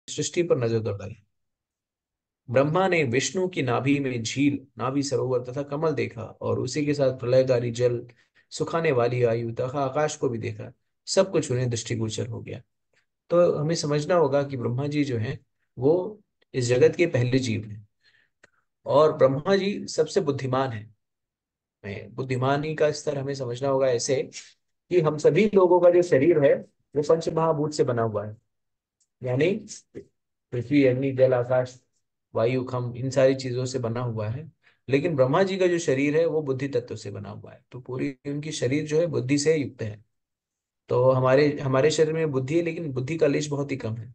सृष्टि पर नजर दौड़ाई। ब्रह्मा ने विष्णु की नाभि में झील, नाभि सरोवर तथा कमल देखा, और उसी के साथ प्रलयकारी जल, सुखाने वाली आयु तथा आकाश को भी देखा। सब कुछ उन्हें दृष्टिगोचर हो गया। तो हमें समझना होगा कि ब्रह्मा जी जो हैं वो इस जगत के पहले जीव हैं, और ब्रह्मा जी सबसे बुद्धिमान हैं। बुद्धिमानी का स्तर हमें समझना होगा ऐसे कि हम सभी लोगों का जो शरीर है वो पंच महाभूत से बना हुआ है। यानी पृथ्वी, अग्नि, जल, आकाश, वायु, खम, इन सारी चीजों से बना हुआ है। लेकिन ब्रह्मा जी का जो शरीर है वो बुद्धि तत्व से बना हुआ है, तो पूरी उनकी शरीर जो है बुद्धि से युक्त है। तो हमारे हमारे शरीर में बुद्धि है, लेकिन बुद्धि का लेश बहुत ही कम है।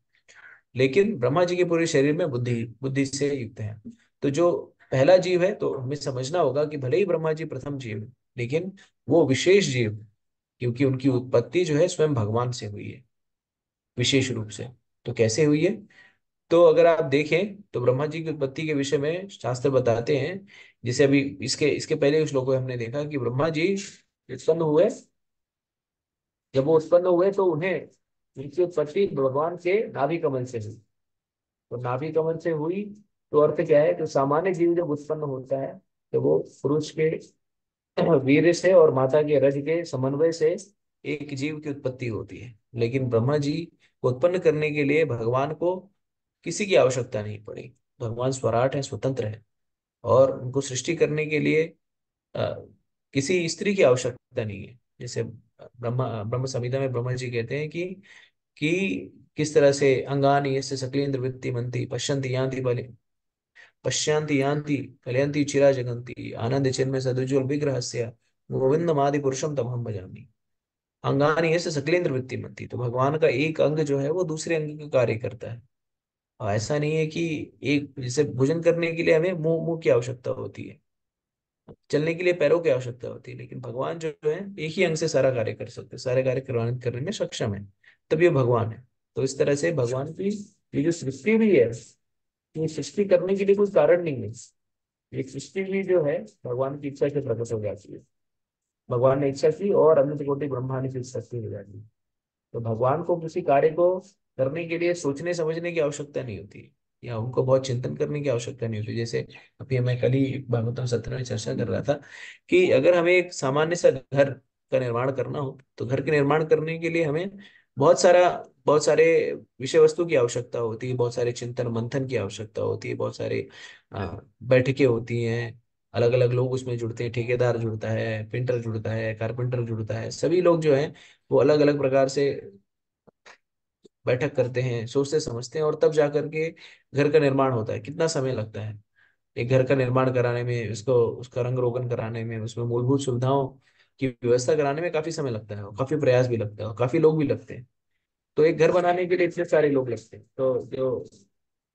लेकिन ब्रह्मा जी के पूरे शरीर में बुद्धि बुद्धि से युक्त है। तो जो पहला जीव है, तो हमें समझना होगा कि भले ही ब्रह्मा जी प्रथम जीव है, लेकिन वो विशेष जीव है, क्योंकि उनकी उत्पत्ति जो है स्वयं भगवान से हुई है, विशेष रूप से। तो कैसे हुई है? तो अगर आप देखें तो ब्रह्मा जी की उत्पत्ति के विषय में शास्त्र बताते हैं। जैसे अभी इसके इसके पहले कुछ लोगों हमने देखा कि ब्रह्मा जी उत्पन्न हुए। जब वो उत्पन्न हुए तो उन्हें, उनकी उत्पत्ति भगवान के नाभि कमल से हुई। तो नाभि कमल से हुई, तो अर्थ क्या है? तो सामान्य जीव जब उत्पन्न होता है तो वो पुरुष के वीर्य से और माता के रज के समन्वय से एक जीव की उत्पत्ति होती है। लेकिन ब्रह्मा जी को उत्पन्न करने के लिए भगवान को किसी की आवश्यकता नहीं पड़ी। भगवान स्वराट है, स्वतंत्र है, और उनको सृष्टि करने के लिए अ, किसी स्त्री की आवश्यकता नहीं है। जैसे ब्रह्म संहिता में ब्रह्मा जी कहते हैं कि किस तरह से अंगानि यस्य सकलेन्द्र वृत्ति मंति पश्यन्ति यान्ति बलि पश्यन्ति यान्ति कलयन्ति चिरा जगन्ति आनंद चिन्मय सदुज्वल विग्रहस्य गोविंदमादि पुरुषम तमहम भजामि। अंगानि यस्य सकलेन्द्र वृत्ति मंति, तो भगवान का एक अंग जो है वो दूसरे अंग का कार्य करता है। और ऐसा नहीं है कि एक, जैसे भोजन करने के लिए हमें मुंह मुंह की आवश्यकता होती है, चलने के लिए पैरों की आवश्यकता होती है, लेकिन भगवान जो है एक ही अंग से सारा कार्य कर सकते हैं, सारे कार्य करवाने करने में सक्षम है। तब ये भगवान है। तो इस तरह से भगवान की ये जो सृष्टि भी है, ये सृष्टि करने के लिए कोई कारण नहीं है। ये सृष्टि भी जो है भगवान की इच्छा से प्रकट हो जाती है। भगवान ने इच्छा की और अनंत कोटि ब्रह्मांड की सृष्टि हो जाती है। तो भगवान को किसी कार्य को करने के लिए सोचने समझने की आवश्यकता नहीं होती, या उनको बहुत चिंतन करने की आवश्यकता नहीं होती। जैसे अभी मैं कल ही भागवतम सत्र में चर्चा कर रहा था कि अगर हमें एक सामान्य सा घर का निर्माण करना हो, तो घर के निर्माण करने के लिए हमें बहुत सारा बहुत सारे विषय वस्तु की आवश्यकता होती है, बहुत सारे चिंतन मंथन की आवश्यकता होती है, बहुत सारे बैठकें होती हैं। अलग अलग लोग उसमें जुड़ते हैं, ठेकेदार जुड़ता है, पेंटर जुड़ता है, कारपेंटर जुड़ता है, सभी लोग जो हैं वो अलग अलग प्रकार से बैठक करते हैं, सोचते समझते हैं, और तब जा करके घर का निर्माण होता है। कितना समय लगता है एक घर का निर्माण कराने में, उसको उसका रंग रोगन कराने में, उसमें मूलभूत सुविधाओं की व्यवस्था कराने में काफी समय लगता है, और काफी प्रयास भी लगता है, और काफी लोग भी लगते हैं। तो एक घर बनाने के लिए इतने सारे लोग लगते हैं। तो जो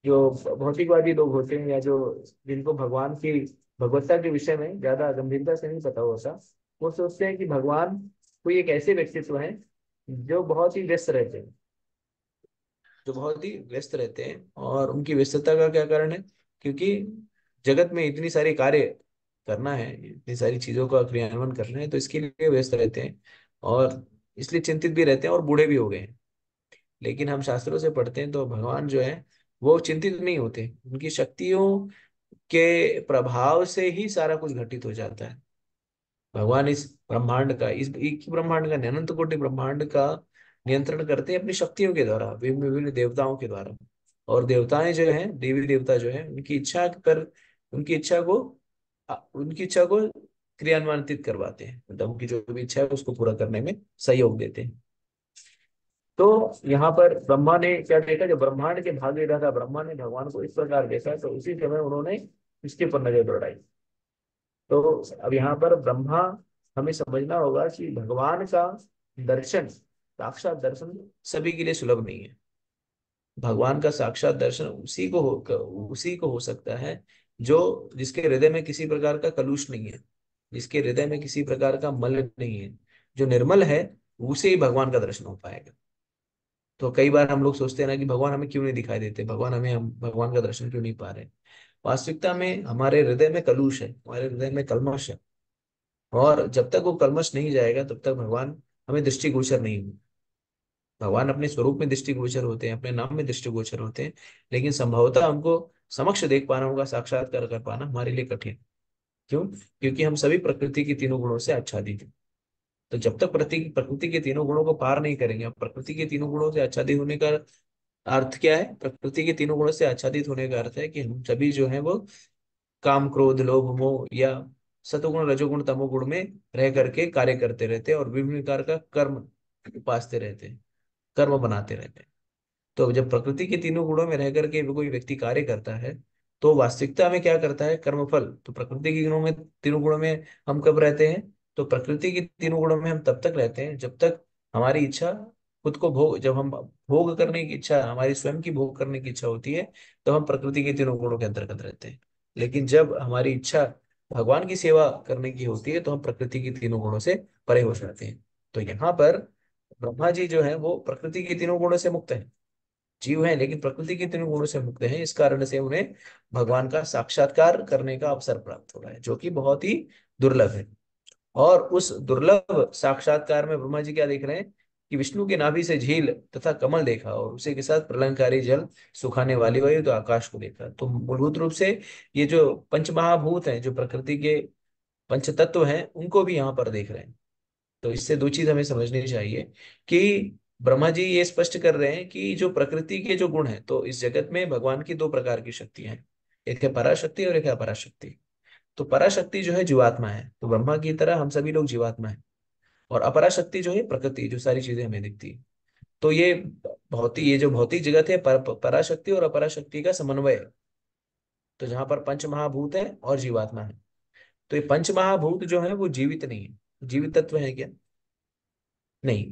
जो भौतिकवादी लोग होते हैं, या जो जिनको भगवान की भगवत्ता के विषय में ज्यादा गंभीरता से नहीं पता होता, वो सोचते हैं कि भगवान कोई एक ऐसे व्यक्तित्व है जो बहुत ही व्यस्त रहते हैं, जो बहुत ही व्यस्त रहते हैं। और उनकी व्यस्तता का क्या कारण है? क्योंकि जगत में इतनी सारी कार्य करना है, इतनी सारी चीजों का क्रियान्वयन करना है, तो इसके लिए व्यस्त रहते हैं, और इसलिए चिंतित भी रहते हैं, और बूढ़े भी हो गए हैं। लेकिन हम शास्त्रों से पढ़ते हैं तो भगवान जो है वो चिंतित नहीं होते। उनकी शक्तियों के प्रभाव से ही सारा कुछ घटित हो जाता है। भगवान इस ब्रह्मांड का, इस एक ही ब्रह्मांड का नहीं, अनंत कोटि ब्रह्मांड का नियंत्रण करते हैं अपनी शक्तियों के द्वारा, विभिन्न विभिन्न देवताओं के द्वारा। और देवताएं जो हैं, देवी देवता जो है, उनकी इच्छा पर, उनकी इच्छा को उनकी इच्छा को क्रियान्वित करवाते हैं, मतलब उनकी जो भी इच्छा है उसको पूरा करने में सहयोग देते हैं। तो यहाँ पर ब्रह्मा ने क्या देखा? जब ब्रह्मांड के भाग ले रहा था, ब्रह्मा ने भगवान को इस प्रकार देखा, तो उसी समय उन्होंने इसके पर नजर दौड़ाई। तो अब यहाँ पर ब्रह्मा, हमें समझना होगा कि भगवान का दर्शन, साक्षात दर्शन सभी के लिए सुलभ नहीं है। भगवान का साक्षात दर्शन उसी को हो सकता है जो, जिसके हृदय में किसी प्रकार का कलुष नहीं है, जिसके हृदय में किसी प्रकार का मल नहीं है, जो निर्मल है, उसे ही भगवान का दर्शन हो पाएगा। तो कई बार हम लोग सोचते हैं ना कि भगवान हमें क्यों नहीं दिखाई देते, भगवान हमें, हम भगवान का दर्शन क्यों नहीं पा रहे। वास्तविकता में हमारे हृदय में कलुष है, हमारे हृदय में कल्मश है, और जब तक वो कल्मश नहीं जाएगा तब तक भगवान हमें दृष्टिगोचर नहीं होंगे। भगवान अपने स्वरूप में दृष्टिगोचर होते हैं, अपने नाम में दृष्टिगोचर होते हैं, लेकिन संभवतः हमको समक्ष देख पाना, उनका साक्षात्कार कर पाना हमारे लिए कठिन। क्यों? क्योंकि हम सभी प्रकृति के तीनों गुणों से आच्छादित हैं। तो जब तक प्रकृति प्रकृति के तीनों गुणों को पार नहीं करेंगे, अब प्रकृति के तीनों गुणों से आच्छादित होने का अर्थ क्या है? प्रकृति के तीनों गुणों से आच्छादित होने का अर्थ है कि हम सभी जो है वो काम, क्रोध, लोभ, मोह या सतोगुण, रजोगुण, तमोगुण में रह करके कार्य करते रहते हैं और विभिन्न प्रकार का कर्म उपासते रहते हैं, कर्म बनाते रहते हैं। तो जब प्रकृति के तीनों गुणों में रह करके कोई व्यक्ति कार्य करता है, तो वास्तविकता में क्या करता है? कर्मफल। तो प्रकृति के गुणों में, तीनों गुणों में हम कब रहते हैं? तो प्रकृति के तीनों गुणों में हम तब तक रहते हैं जब तक हमारी इच्छा खुद को भोग, जब हम भोग करने की इच्छा, हमारी स्वयं की भोग करने की इच्छा होती है, तो हम प्रकृति के तीनों गुणों के अंतर्गत रहते हैं। लेकिन जब हमारी इच्छा भगवान की सेवा करने की होती है, तो हम प्रकृति के तीनों गुणों से परे हो जाते हैं। तो यहाँ पर ब्रह्मा जी जो है वो प्रकृति के तीनों गुणों से मुक्त है, जीव है लेकिन प्रकृति के तीनों गुणों से मुक्त है। इस कारण से उन्हें भगवान का साक्षात्कार करने का अवसर प्राप्त हो रहा है, जो कि बहुत ही दुर्लभ है। और उस दुर्लभ साक्षात्कार में ब्रह्मा जी क्या देख रहे हैं? कि विष्णु के नाभि से झील तथा कमल देखा, और उसी के साथ प्रलयंकारी जल, सुखाने वाली वायु, तो आकाश को देखा। तो मूलभूत रूप से ये जो पंचमहाभूत हैं, जो प्रकृति के पंच तत्व हैं, उनको भी यहाँ पर देख रहे हैं। तो इससे दो चीज हमें समझनी चाहिए कि ब्रह्मा जी ये स्पष्ट कर रहे हैं कि जो प्रकृति के जो गुण हैं, तो इस जगत में भगवान की दो प्रकार की शक्तियां हैं, एक है पराशक्ति और एक है अपराशक्ति। तो पराशक्ति जो है जीवात्मा है, तो ब्रह्मा की तरह हम सभी लोग जीवात्मा है। और अपराशक्ति जो है प्रकृति, जो सारी चीजें हमें दिखती है। तो ये जो भौतिक जगत है, पराशक्ति और अपराशक्ति का समन्वय है। तो जहां पर पंच महाभूत है और जीवात्मा है, तो ये पंच महाभूत जो है वो जीवित नहीं है। जीवित तत्व है क्या? नहीं,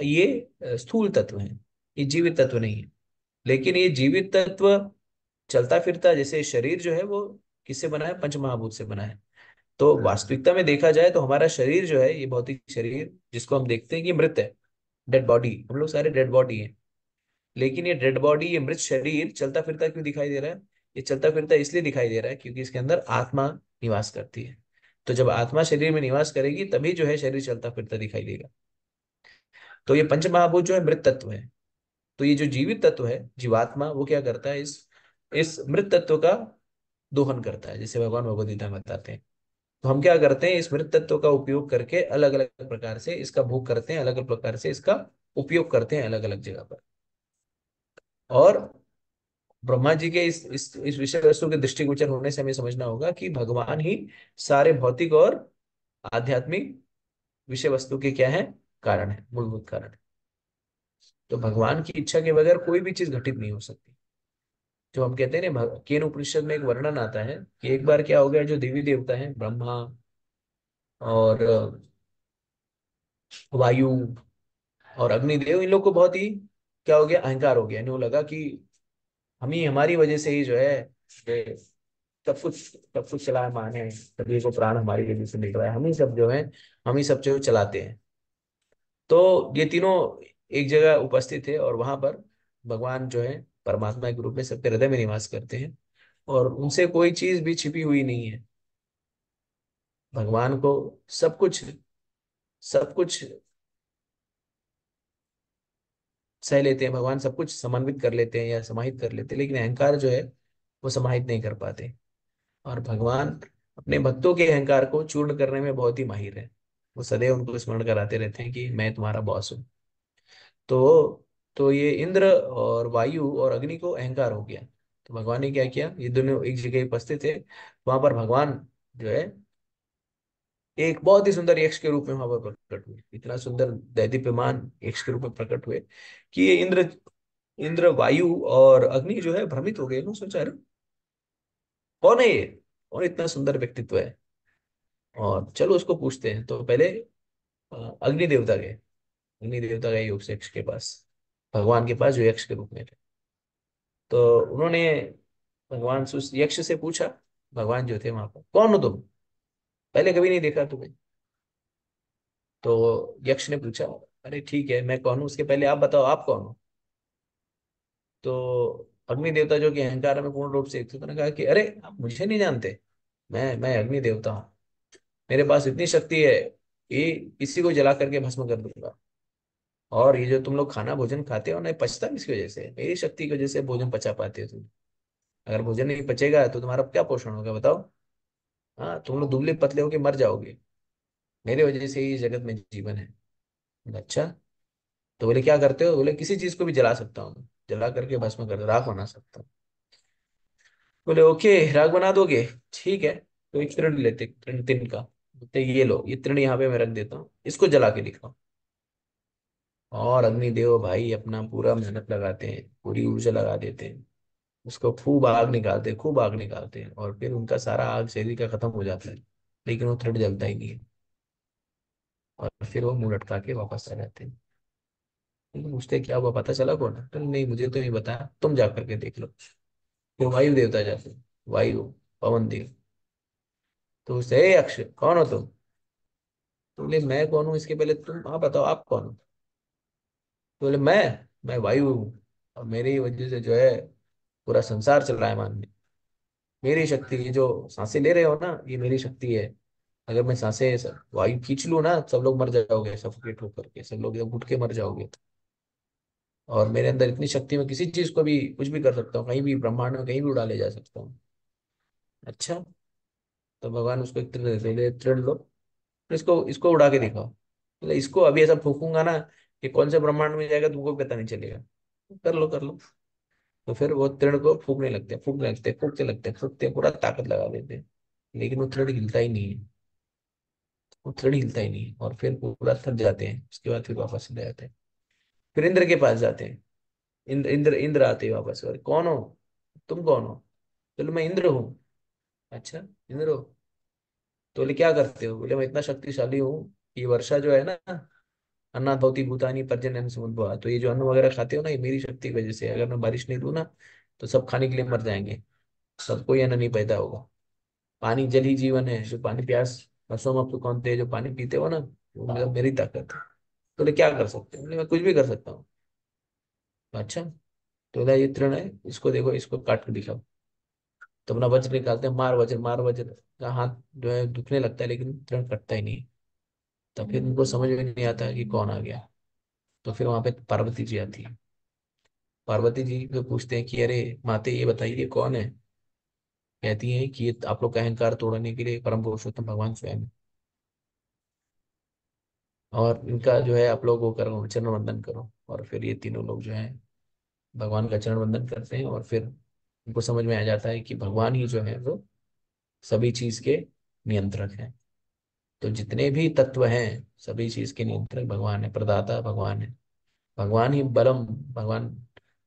ये स्थूल तत्व है, ये जीवित तत्व नहीं है। लेकिन ये जीवित तत्व चलता फिरता, जैसे शरीर जो है वो किससे बना है? पंच महाभूत से बना है। तो वास्तविकता में देखा जाए तो हमारा शरीर जो है, ये भौतिक शरीर जिसको हम देखते हैं कि मृत है, डेड बॉडी, हम लोग सारे डेड बॉडी हैं। लेकिन ये डेड बॉडी, ये मृत शरीर चलता फिरता क्यों दिखाई दे रहा है? ये चलता फिरता इसलिए दिखाई दे रहा है क्योंकि इसके अंदर आत्मा निवास करती है। तो जब आत्मा शरीर में निवास करेगी, तभी जो है शरीर चलता फिरता दिखाई देगा। तो ये पंच महाभूत जो है मृत तत्व है। तो ये जो जीवित तत्व है, जीवात्मा, वो क्या करता है? इस मृत तत्व का दोहन करता है, जैसे भगवान भगवद गीता में बताते हैं। तो हम क्या करते हैं? इस मृत तत्व का उपयोग करके अलग अलग प्रकार से इसका भोग करते हैं, अलग अलग प्रकार से इसका उपयोग करते हैं अलग अलग जगह पर। और ब्रह्मा जी के इस विषय वस्तु के दृष्टिगोचर होने से हमें समझना होगा कि भगवान ही सारे भौतिक और आध्यात्मिक विषय वस्तु के क्या है? कारण है, मूलभूत कारण है। तो भगवान की इच्छा के बगैर कोई भी चीज घटित नहीं हो सकती। जो हम कहते हैं ना, केन उपनिषद में एक वर्णन आता है कि एक बार क्या हो गया, जो देवी देवता हैं, ब्रह्मा और वायु और अग्निदेव, इन लोग को बहुत ही क्या हो गया? अहंकार हो गया। इन्हें लगा कि हम ही, हमारी वजह से ही जो है ये सब कुछ चलायमान है, सभी को प्राण हमारी वजह से मिल रहा है, हम ही सब जो है, हम ही सब जो चलाते हैं। तो ये तीनों एक जगह उपस्थित है, और वहां पर भगवान जो है परमात्मा के रूप में सबके हृदय में निवास करते हैं, और उनसे कोई चीज भी छिपी हुई नहीं है। भगवान को सब कुछ, सब कुछ सह लेते हैं, भगवान सब कुछ समन्वित कर लेते हैं या समाहित कर लेते हैं, लेकिन अहंकार जो है वो समाहित नहीं कर पाते। और भगवान अपने भक्तों के अहंकार को चूर्ण करने में बहुत ही माहिर है। वो सदैव उनको स्मरण कराते रहते हैं कि मैं तुम्हारा बॉस हूँ। तो तो ये इंद्र और वायु और अग्नि को अहंकार हो गया। तो भगवान ने क्या किया? ये दोनों एक जगह उपस्थित थे, वहां पर भगवान जो है एक बहुत ही सुंदर यक्ष के रूप में वहां पर प्रकट हुए। इतना सुंदर दैदीप्यमान यक्ष के रूप में प्रकट हुए कि ये इंद्र इंद्र वायु और अग्नि जो है भ्रमित हो गए। उन्होंने सोचा, अरे कौन है ये? कौन इतना सुंदर व्यक्तित्व है? और चलो उसको पूछते हैं। तो पहले अग्नि देवता गए। अग्नि देवता गए योग से यक्ष के पास, भगवान के पास, जो यक्ष के रूप में थे। तो उन्होंने भगवान यक्ष से पूछा, भगवान जो थे वहां पर, कौन हो तुम? पहले कभी नहीं देखा तुम्हें। तो यक्ष ने पूछा, अरे ठीक है, मैं कौन हूँ, उसके पहले आप बताओ आप कौन हो। तो अग्नि देवता, जो कि अहंकार में पूर्ण रूप से एक थे, उन्होंने कहा कि अरे आप मुझे नहीं जानते, मैं अग्नि देवता हूँ। मेरे पास इतनी शक्ति है कि किसी को जला करके भस्म कर दूंगा। और ये जो तुम लोग खाना भोजन खाते हो ना, ये पचता किसकी वजह से है? मेरी शक्ति की वजह से भोजन पचा पाते हो तुम। अगर भोजन नहीं पचेगा तो तुम्हारा क्या पोषण होगा बताओ? हाँ, तुम लोग दुबले पतले होके मर जाओगे। मेरे वजह से ही इस जगत में जीवन है। अच्छा। तो बोले क्या करते हो? बोले किसी चीज को भी जला सकता हूँ, जला करके भस्म कर राख बना सकता हूँ। बोले ओके, राख बना दोगे? ठीक है। तो एक तृण लेते, तृण तिन का। बोलते ये लो, ये तृण यहाँ पे मैं रख देता हूँ, इसको जला के दिखाओ। और अग्निदेव भाई अपना पूरा मेहनत लगाते हैं, पूरी ऊर्जा लगा देते हैं, उसको खूब आग निकालते हैं, खूब आग निकालते हैं, और फिर उनका सारा आग शरीर का खत्म हो जाता है। लेकिन वो तृण जलता ही नहीं है। और फिर वो मुंह लटका के वापस आ जाते हैं। लेकिन पूछते क्या हुआ, पता चला कौन है? तो नहीं, मुझे तो नहीं बताया, तुम जा करके देख लो। फिर वायु देवता जाते हैं, वायु, पवन देव। तो उससे, "ए अक्षय, कौन हो तुम?" तो बोले मैं कौन हूँ इसके पहले तुम हाँ बताओ आप कौन हो। तो बोले मैं वायु हूँ, और मेरी वजह से जो है पूरा संसार चल रहा है मान। मेरी शक्ति, ये जो सांसें ले रहे हो ना, ये मेरी शक्ति है। अगर मैं सांसें वायु खींच लूँ ना, सब लोग मर जाओगे, सफोकेट होकर के सब लोग एकदम घुट के मर जाओगे। और मेरे अंदर इतनी शक्ति, मैं किसी चीज को भी कुछ भी कर सकता हूँ, कहीं भी ब्रह्मांड में कहीं भी उड़ा ले जा सकता हूँ। अच्छा। तो भगवान उसको एक तृण देते, "ले, तृण लो, इसको इसको उड़ा के दिखाओ।" बोले इसको अभी ऐसा फूकूंगा ना कि कौन से ब्रह्मांड में जाएगा तुमको भी पता नहीं चलेगा। कर लो कर लो। तो फिर वो तृण को फूकने लगते हैं, फूकने लगते हैं, फूकते लगते हैं, फूकते हैं, पूरा ताकत लगा देते हैं। लेकिन वो तृण हिलता ही नहीं है। वो तृण हिलता ही नहीं है, और फिर पूरा थक जाते हैं, उसके बाद फिर वापस चले जाते हैं। फिर इंद्र के पास जाते हैं। इंद्र इंद्र इंद्र आते हैं वापस, और कौन हो? तुम कौन हो? चलो मैं इंद्र हूँ। अच्छा, इंद्र हो? तो बोले क्या करते हो? बोले मैं इतना शक्तिशाली हूँ कि वर्षा जो है ना, अन्ना भवती भूतानी पर्जन्यन समुद्भवा, तो ये जो अन्न वगैरह खाते हो ना, ये मेरी शक्ति की वजह से है। अगर मैं बारिश नहीं दूँ ना, तो सब खाने के लिए मर जाएंगे, सबको ये अन्न नहीं पैदा होगा। पानी जल ही जीवन है, जो पानी प्यास रसों में कौन थे, जो पानी पीते हो ना, वो मतलब मेरी ताकत है। तो बोले क्या कर सकते हो? बोले मैं कुछ भी कर सकता हूँ। अच्छा। तो बोला ये तृण है, इसको देखो, इसको काट के दिखाओ। तो अपना वज्र निकालते हैं, मार वज्र, मार वज्र का हाथ जो है दुखने लगता है, लेकिन तृण कटता ही नहीं। तब फिर उनको समझ में नहीं आता कि कौन आ गया। तो फिर वहां पे पार्वती जी आती है। पार्वती जी को पूछते हैं कि अरे माते, ये बताइए कौन है? कहती हैं कि ये आप लोग का अहंकार तोड़ने के लिए परम पुरुषोत्तम भगवान स्वयं है। और इनका जो है आप लोग वो करो, चरण वंदन करो। और फिर ये तीनों लोग जो है भगवान का चरण वंदन करते हैं, और फिर उनको समझ में आ जाता है कि भगवान ही जो है वो सभी चीज के नियंत्रक हैं। तो जितने भी तत्व हैं, सभी चीज के नियंत्रक भगवान है, प्रदाता भगवान है। भगवान ही बलम, भगवान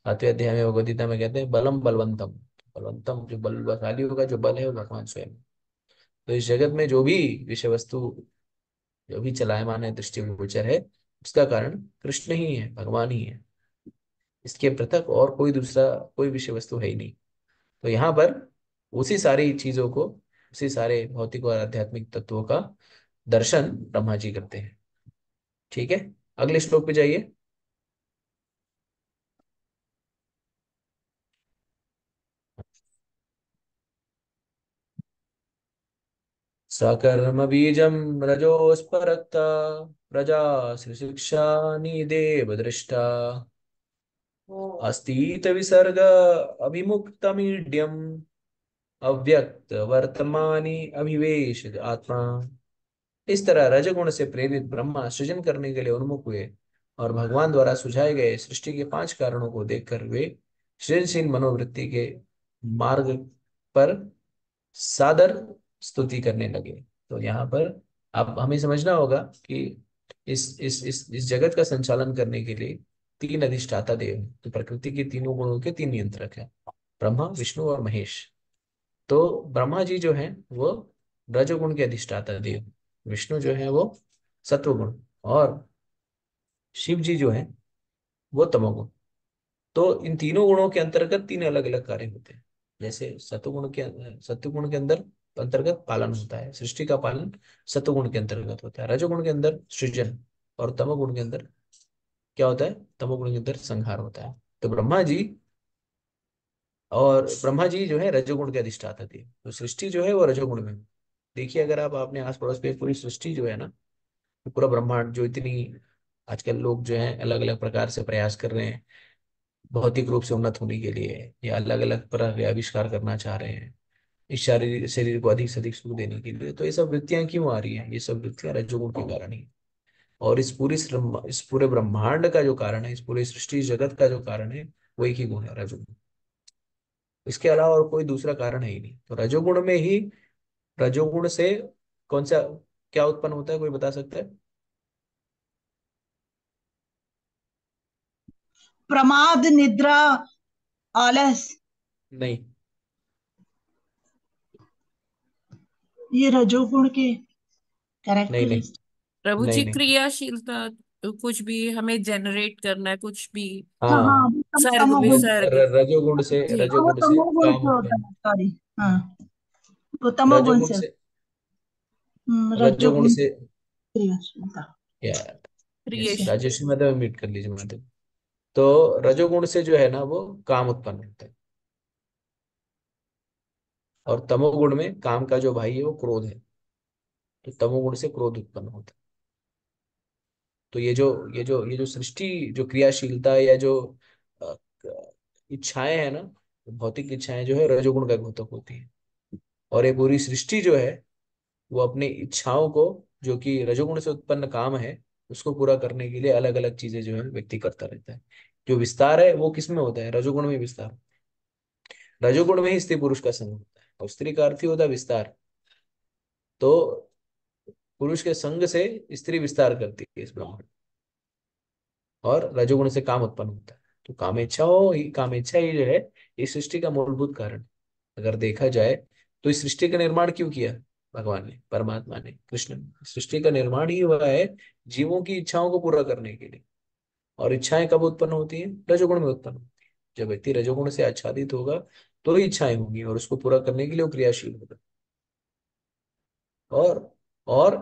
7वें अध्याय में भगवद गीता में कहते हैं बलम बलवंतम। बलवंतम, जो बलशाली होगा, जो बल है, वो भगवान स्वयं है। तो इस जगत में जो भी विषय वस्तु, जो भी चलायमान है, दृष्टिगोचर है, उसका कारण कृष्ण ही है, भगवान ही है। इसके पृथक और कोई दूसरा कोई विषय वस्तु है ही नहीं। तो यहाँ पर उसी सारी चीजों को, उसी सारे भौतिक और आध्यात्मिक तत्वों का दर्शन ब्रह्मा जी करते हैं। ठीक है, अगले श्लोक पे जाइए। सकर्म बीजम रजोस्परक्ता प्रजा शिक्षा निदेव दृष्टा अस्तीत विसर्ग अभिमुक्तमीड्यम अव्यक्त वर्तमानी अभिवेश आत्मा। इस तरह रजगुण से प्रेरित ब्रह्मा सृजन करने के लिए उन्मुख हुए, और भगवान द्वारा सुझाए गए सृष्टि के 5 कारणों को देखकर वे सृजनशील मनोवृत्ति के मार्ग पर सादर स्तुति करने लगे। तो यहाँ पर आप हमें समझना होगा कि इस जगत का संचालन करने के लिए 3 अधिष्ठाता देव हैं। तो प्रकृति के तीनों गुणों के 3 नियंत्रक हैं, ब्रह्मा, विष्णु और महेश। तो ब्रह्मा जी जो हैं वो रजोगुण के अधिष्ठाता देव, विष्णु जो है वो सत्वगुण, और शिव जी जो है वो तमोगुण। तो इन तीनों गुणों के अंतर्गत 3 अलग अलग कार्य होते हैं। जैसे सत्वगुण के अंदर अंतर्गत पालन होता है, सृष्टि का पालन सत्वगुण के अंतर्गत होता है। रजोगुण के अंदर सृजन, और तमोगुण के अंदर क्या होता है? तमोगुण के अंदर संहार होता है। तो ब्रह्मा जी जो है रजोगुण के अधिष्ठाता थे, तो सृष्टि जो है वो रजोगुण में है। देखिए, अगर आप अपने आस पड़ोस पे पूरी सृष्टि जो है ना, पूरा ब्रह्मांड जो इतनी आजकल लोग जो है अलग अलग प्रकार से प्रयास कर रहे हैं भौतिक रूप से उन्नत होने के लिए, या अलग अलग प्रकार के आविष्कार करना चाह रहे हैं इस शारीरिक शरीर को अधिक से अधिक सुख देने के लिए। तो ये सब वृत्तियां क्यों आ रही हैं? ये सब वृत्तियां रजोगुण के कारण ही। और इस पूरे ब्रह्मांड का जो कारण है, इस पूरे सृष्टि जगत का जो कारण है, वो एक ही गुण है, रजोगुण। इसके अलावा और कोई दूसरा कारण है ही नहीं। तो रजोगुण में ही, रजोगुण से कौन सा क्या उत्पन्न होता है, कोई बता सकता है? प्रमाद, निद्रा, आलस, नहीं। ये रजोगुण के नहीं नहीं। कैरेक्टरिस्टिक। प्रभु नहीं जी, नहीं। क्रियाशीलता, कुछ भी हमें जनरेट करना है, कुछ भी, हाँ हाँ, हाँ। वो सर्ग वो तमोगुण। विसर्ग। जी। हाँ, वो रजोगुण से तमोगुण काम से होता उत्पन्न। है, सॉरी। हाँ, वो तमोगुण रजोगुण से। से रजोगुण रजोगुण से क्रियाशीलता या yes, creation. Rajesh madam meet कर लीजिए मैडम। तो रजोगुण से जो है ना वो काम उत्पन्न होता है, और तमोगुण में काम का जो भाई है वो क्रोध है। तो तमोगुण से क्रोध उत्पन्न होता है। तो ये जो सृष्टि, जो क्रियाशीलता या जो अ, इच्छाएं है ना, भौतिक इच्छाएं जो है रजोगुण का घोतक होती है। और ये पूरी सृष्टि जो है वो अपनी इच्छाओं को, जो कि रजोगुण से उत्पन्न काम है, उसको पूरा करने के लिए अलग अलग चीजें जो है व्यक्ति करता रहता है। जो विस्तार है वो किस में होता है? रजोगुण में विस्तार। रजोगुण में ही स्त्री पुरुष का संग होता है, और स्त्री का अर्थ ही होता है विस्तार। तो पुरुष के संग से स्त्री विस्तार करती है इस ब्रह्मांड, और रजोगुण से काम उत्पन्न होता है। तो कामेच्छा ही जो है इस सृष्टि का मूलभूत कारण। अगर देखा जाए तो इस सृष्टि का निर्माण क्यों किया भगवान ने, परमात्मा ने, कृष्ण ने? सृष्टि का निर्माण ही हुआ है जीवों की इच्छाओं को पूरा करने के लिए। और इच्छाएं कब उत्पन्न होती हैं? रजोगुण में उत्पन्न होती है। जब व्यक्ति रजोगुण से आच्छादित होगा तो ही इच्छाएं होंगी, और उसको पूरा करने के लिए वो क्रियाशील होगा। और और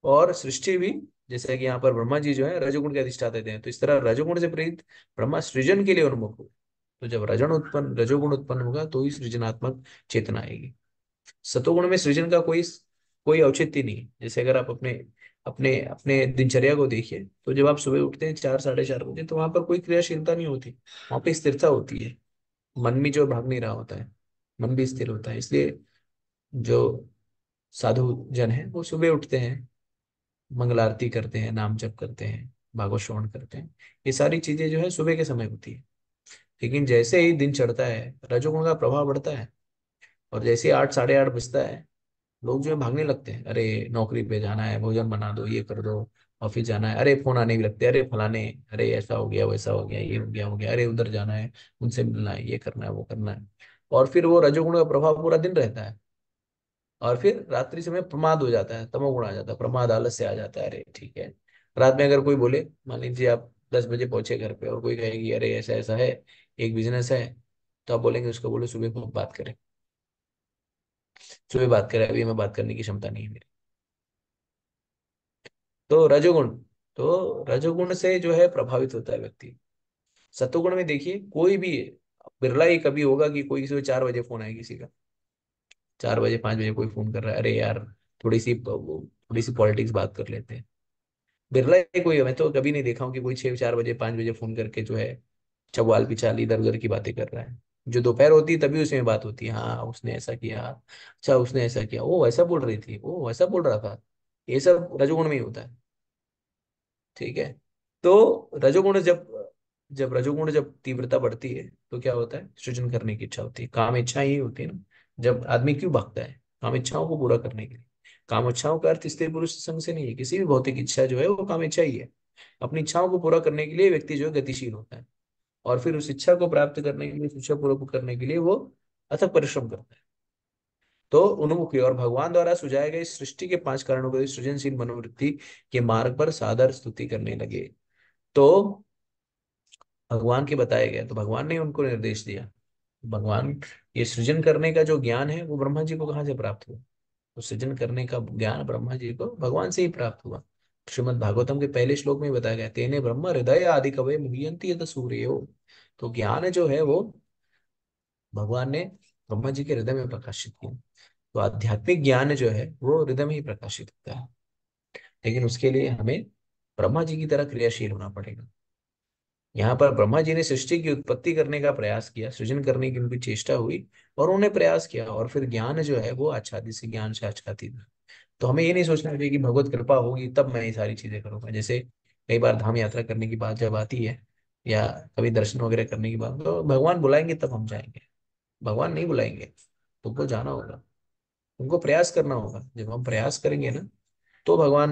और सृष्टि भी, जैसे कि यहाँ पर ब्रह्मा जी जो है रजोगुण के अधिष्ठाता थे, तो इस तरह रजोगुण से प्रेरित ब्रह्मा सृजन के लिए उन्मुख हुए। तो जब रजोगुण उत्पन्न होगा तो ही सृजनात्मक चेतना आएगी। सतोगुण में सृजन का कोई कोई औचित्य नहीं है। जैसे अगर आप अपने अपने अपने दिनचर्या को देखिए, तो जब आप सुबह उठते हैं 4 साढ़े 4 बजे, तो वहां पर कोई क्रियाशीलता नहीं होती। वहां पे स्थिरता होती है। मन भी जो भाग नहीं रहा होता है, मन भी स्थिर होता है। इसलिए जो साधु जन है वो सुबह उठते हैं, मंगल आरती करते हैं, नाम जप करते हैं, भागवत श्रवण करते हैं। ये सारी चीजें जो है सुबह के समय होती है। लेकिन जैसे ही दिन चढ़ता है, रजोगुण का प्रभाव बढ़ता है, और जैसे ही 8 साढ़े 8 बजता है, लोग जो है भागने लगते हैं। अरे नौकरी पे जाना है, भोजन बना दो, ये कर दो, ऑफिस जाना है, अरे फोन आने भी लगते हैं, अरे फलाने, अरे ऐसा हो गया, वैसा हो गया, ये हो गया, अरे उधर जाना है, उनसे मिलना है, ये करना है, वो करना है। और फिर वो रजोगुण का प्रभाव पूरा दिन रहता है। और फिर रात्रि समय प्रमाद हो जाता है, तमोगुण आ जाता है, प्रमाद, आलस्य आ जाता है। अरे ठीक है, रात में अगर कोई बोले, मान लीजिए आप 10 बजे पहुंचे घर पे, और कोई कहेगी अरे ऐसा ऐसा है, एक बिजनेस है, तो आप बोलेंगे उसको, बोलो सुबह को बात करें, सुबह बात करें, अभी मैं बात करने की क्षमता नहीं है मेरी। तो रजोगुण, तो रजोगुण से जो है प्रभावित होता है व्यक्ति। सतोगुण में देखिए कोई भी, बिरला ही कभी होगा कि कोई किसी को 4 बजे फोन आए किसी का, 4 बजे 5 बजे कोई फोन कर रहा है, अरे यार थोड़ी सी पॉलिटिक्स बात कर लेते हैं। बिरला ही कोई, मैं तो कभी नहीं देखा हूँ कि कोई 6 4 बजे 5 बजे फोन करके जो है चौवाल पिचाल इधर उधर की बातें कर रहा है। जो दोपहर होती है तभी उसमें बात होती है, हाँ उसने ऐसा किया, अच्छा उसने ऐसा किया, वो वैसा बोल रही थी, वो वैसा बोल रहा था। ये सब रजोगुण में ही होता है। ठीक है। तो रजोगुण जब तीव्रता बढ़ती है तो क्या होता है? सृजन करने की इच्छा होती है, काम इच्छा ही होती है ना। जब आदमी क्यों भागता है? काम इच्छाओं को पूरा करने के लिए। काम इच्छाओं का अर्थ स्त्री पुरुष संग से नहीं है। किसी भी भौतिक इच्छा जो है वो काम इच्छा ही है। अपनी इच्छाओं को पूरा करने के लिए व्यक्ति जो है गतिशील होता है, और फिर उस इच्छा को प्राप्त करने के लिए, उस इच्छा पूरा करने के लिए वो अथक परिश्रम करता है। तो उन्मुखी और भगवान द्वारा सुझाए गए सृष्टि के 5 कारणों को सृजनशील मनोवृत्ति के मार्ग पर सादर स्तुति करने लगे। तो भगवान के बताया गया, तो भगवान ने उनको निर्देश दिया। भगवान, ये सृजन करने का जो ज्ञान है वो ब्रह्मा जी को कहाँ से प्राप्त हुआ? तो सृजन करने का ज्ञान ब्रह्मा जी को भगवान से ही प्राप्त हुआ। श्रीमद् भागवतम के पहले श्लोक में बताया गया, तेने ब्रह्म हृदय आदि कवये मुह्यंति यत सूर्यो। तो ज्ञान जो है वो भगवान ने ब्रह्मा जी के हृदय में प्रकाशित किया। तो आध्यात्मिक ज्ञान जो है वो हृदय में ही प्रकाशित होता है। लेकिन उसके लिए हमें ब्रह्मा जी की तरह क्रियाशील होना पड़ेगा। यहाँ पर ब्रह्मा जी ने सृष्टि की उत्पत्ति करने का प्रयास किया, सृजन करने की उनकी चेष्टा हुई, और उन्होंने प्रयास किया, और फिर ज्ञान जो है वो आच्छादित से ज्ञान से आच्छादित। तो हमें ये नहीं सोचना चाहिए कि भगवत कृपा होगी तब मैं ये सारी चीजें करूंगा। जैसे कई बार धाम यात्रा करने की बात जब आती है, या कभी दर्शन वगैरह करने की बात, तो भगवान बुलाएंगे तब हम जाएंगे। भगवान नहीं बुलाएंगे, तुमको जाना होगा, तुमको प्रयास करना होगा। जब हम प्रयास करेंगे ना, तो भगवान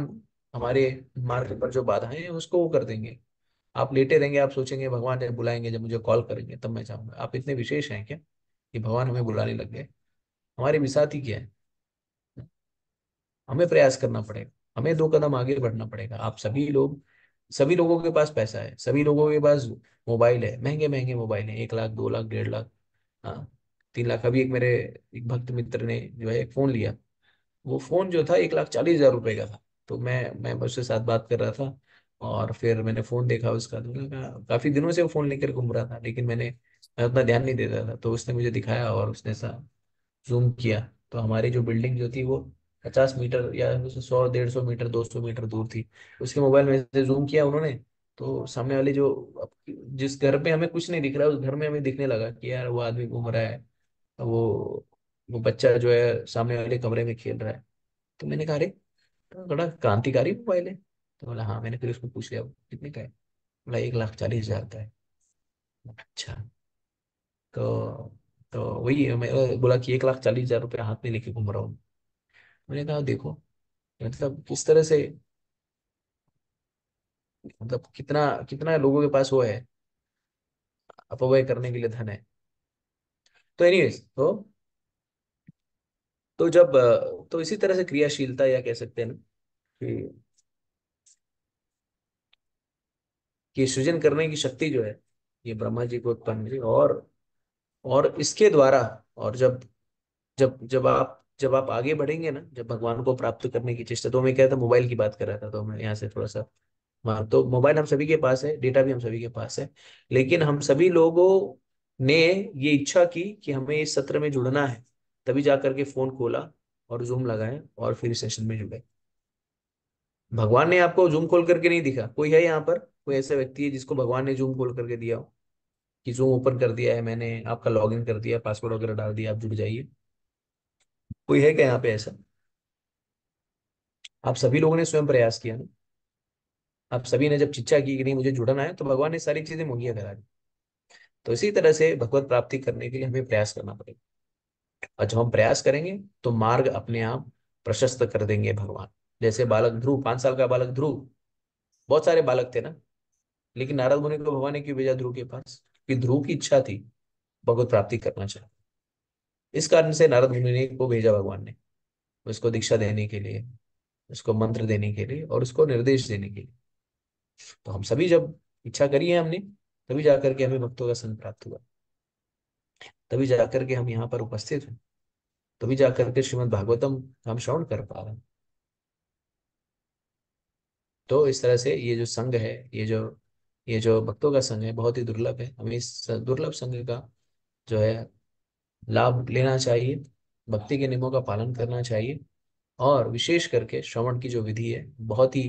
हमारे मार्ग पर जो बाधाएं हैं उसको वो कर देंगे। आप लेटे रहेंगे, आप सोचेंगे भगवान जब बुलाएंगे, जब मुझे कॉल करेंगे तब मैं जाऊंगा। आप इतने विशेष हैं क्या कि भगवान हमें बुलाने लग गए? हमारी बिसात ही क्या है? हमें प्रयास करना पड़ेगा, हमें 2 कदम आगे बढ़ना पड़ेगा। आप सभी लोग, सभी लोगों के पास पैसा है, सभी लोगों के पास मोबाइल है, महंगे महंगे मोबाइल है, 1 लाख, 2 लाख, 1.5 लाख, हाँ, 3 लाख। अभी एक भक्त मित्र ने जो है एक फोन लिया, वो फोन जो था 1,40,000 रुपए का था। तो मैं उसके साथ बात कर रहा था, और फिर मैंने फोन देखा उसका, तो मैंने कहा, काफी दिनों से वो फोन लेकर घूम रहा था, लेकिन मैं उतना ध्यान नहीं देता था। तो उसने मुझे दिखाया, और उसने जूम किया, तो हमारी जो बिल्डिंग जो थी वो 50 मीटर या 100, 150 मीटर, 200 मीटर दूर थी। उसके मोबाइल में से जूम किया उन्होंने, तो सामने वाले जो, जिस घर पे हमें कुछ नहीं दिख रहा है, उस घर में हमें दिखने लगा कि यार वो आदमी घूम रहा है, वो वो बच्चा जो है सामने वाले कमरे में खेल रहा है। तो मैंने कहा, अरे तो बड़ा क्रांतिकारी मोबाइल है। तो बोला हाँ। मैंने फिर उसको पूछ लिया, कितने का है? बोला 1,40,000 का है। अच्छा। तो तो वही मैं बोला कि 1,40,000 रुपये हाथ में लेके घूम रहा हूँ। मैंने कहा देखो, मतलब किस तरह से, मतलब कितना कितना लोगों के पास वो है, अपव्यय करने के लिए धन है। तो एनीवेज, तो जब तो इसी तरह से क्रियाशीलता, या कह सकते हैं ना कि सृजन करने की शक्ति जो है, ये ब्रह्मा जी को उत्पन्न हुई, और इसके द्वारा, और जब जब जब आप आगे बढ़ेंगे ना, जब भगवान को प्राप्त करने की चेष्टा, तो मैं कहता मोबाइल की बात कर रहा था, तो मैं यहाँ से थोड़ा सा, हाँ, तो मोबाइल हम सभी के पास है, डेटा भी हम सभी के पास है, लेकिन हम सभी लोगों ने ये इच्छा की कि हमें इस सत्र में जुड़ना है, तभी जा करके फोन खोला और जूम लगाए, और फिर सेशन में जुड़े। भगवान ने आपको जूम खोल करके नहीं दिखा। कोई है यहाँ पर, कोई ऐसा व्यक्ति है जिसको भगवान ने जूम खोल करके दिया हो, कि जूम ओपन कर दिया है मैंने, आपका लॉगिन कर दिया, पासवर्ड वगैरह डाल दिया, आप जुड़ जाइए? कोई है क्या यहाँ पे ऐसा? आप सभी लोगों ने स्वयं प्रयास किया ना। आप सभी ने जब चिच्चा की कि नहीं मुझे जुड़ना है, तो भगवान ने सारी चीजें मुहैया करा दी। तो इसी तरह से भगवत प्राप्ति करने के लिए हमें प्रयास करना पड़ेगा, और जब हम प्रयास करेंगे तो मार्ग अपने आप प्रशस्त कर देंगे भगवान। जैसे बालक ध्रुव, 5 साल का बालक ध्रुव, बहुत सारे बालक थे ना, लेकिन नारद मुनि को भगवान ने क्यों भेजा ध्रुव के पास? कि ध्रुव की इच्छा थी, भगवत प्राप्ति करना चाहता। इस कारण से नारद मुनि को भेजा भगवान ने, उसको दीक्षा देने के लिए, उसको मंत्र देने के लिए, और उसको निर्देश देने के लिए। तो हम सभी जब इच्छा करी है हमने, तभी जाकर के हमें भक्तों का संग प्राप्त हुआ, तभी जाकर के हम यहाँ पर उपस्थित हैं, तभी जाकर के श्रीमद् भागवतम हम श्रवण कर पा रहे हैं। तो इस तरह से ये जो संघ है, ये जो भक्तों का संघ है, बहुत ही दुर्लभ है। हमें इस दुर्लभ संघ का जो है लाभ लेना चाहिए, भक्ति के नियमों का पालन करना चाहिए, और विशेष करके श्रवण की जो विधि है बहुत ही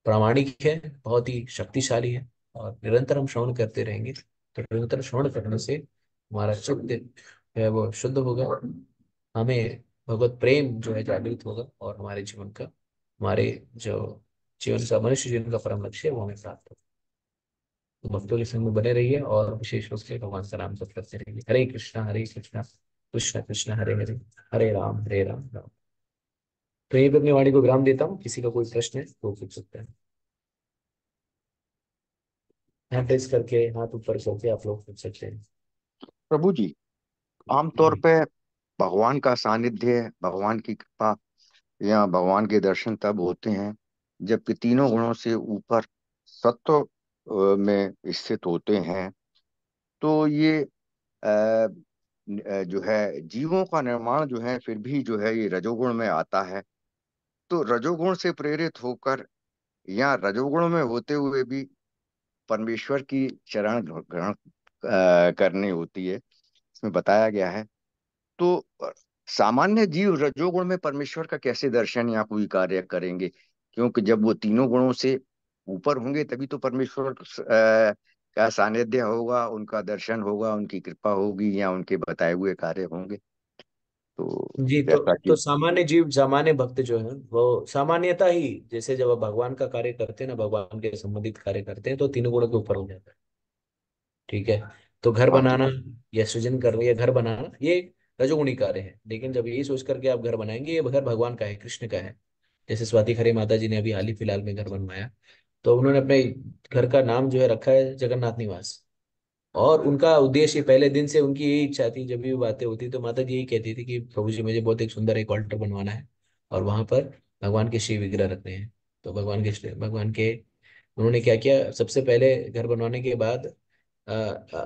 प्रामाणिक है, बहुत ही शक्तिशाली है, और निरंतर हम श्रवण करते रहेंगे, तो निरंतर श्रवण करने से हमारा चित्त जो है वो शुद्ध होगा, हमें भगवत प्रेम जो है जागृत होगा, और हमारे जीवन का, हमारे जो जीवन का, मनुष्य जीवन का परम लक्ष्य है वो हमें प्राप्त होगा। तो भक्तों के संग में बने रहिए, और विशेष रूप से भगवान का नाम जप करते रहिए। हरे कृष्णा, हरे कृष्णा, कृष्ण कृष्ण हरे हरे, हरे राम, हरे राम, राम। तो यही पे अपनी वाणी को विराम देता हूँ। किसी का कोई प्रश्न है तो पूछ सकते हैं। हैंड रेस करके, हाथ ऊपर करके आप लोग पूछ सकते हैं। प्रभु जी, आमतौर जी। पे भगवान का सानिध्य, भगवान की कृपा या भगवान के दर्शन तब होते हैं जबकि तीनों गुणों से ऊपर सत्व में स्थित होते हैं। तो ये जो है जीवों का निर्माण जो है फिर भी जो है ये रजोगुण में आता है। तो रजोगुण से प्रेरित होकर या रजोगुण में होते हुए भी परमेश्वर की चरण ग्रहण करनी होती है, इसमें बताया गया है। तो सामान्य जीव रजोगुण में परमेश्वर का कैसे दर्शन या कोई कार्य करेंगे? क्योंकि जब वो तीनों गुणों से ऊपर होंगे तभी तो परमेश्वर का सानिध्य होगा, उनका दर्शन होगा, उनकी कृपा होगी, या उनके बताए हुए कार्य होंगे। तो जी। जैसा तो कि सामान्य जीव, सामान्य भक्त जो है वो सामान्यता ही, जैसे जब आप भगवान का कार्य करते हैं ना, भगवान के संबंधित कार्य करते हैं, तो तीनों गुणों के ऊपर हो जाता है। ठीक है। तो घर हाँ, ठीक। बनाना या सृजन करना या घर बनाना, ये रजोगुणी कार्य है। लेकिन जब यही सोच करके आप घर बनाएंगे, ये घर भगवान का है, कृष्ण का है। जैसे स्वाति खरे माता जी ने अभी हाल ही फिलहाल में घर बनवाया, तो उन्होंने अपने घर का नाम जो है रखा है जगन्नाथ निवास। और उनका उद्देश्य पहले दिन से उनकी यही इच्छा थी, जब भी बातें होती तो माता जी यही कहती थी कि प्रभु जी मुझे बहुत एक सुंदर एक ऑल्टर बनवाना है, और वहां पर भगवान के शिव विग्रह रखने हैं। तो भगवान के उन्होंने क्या किया, सबसे पहले घर बनवाने के बाद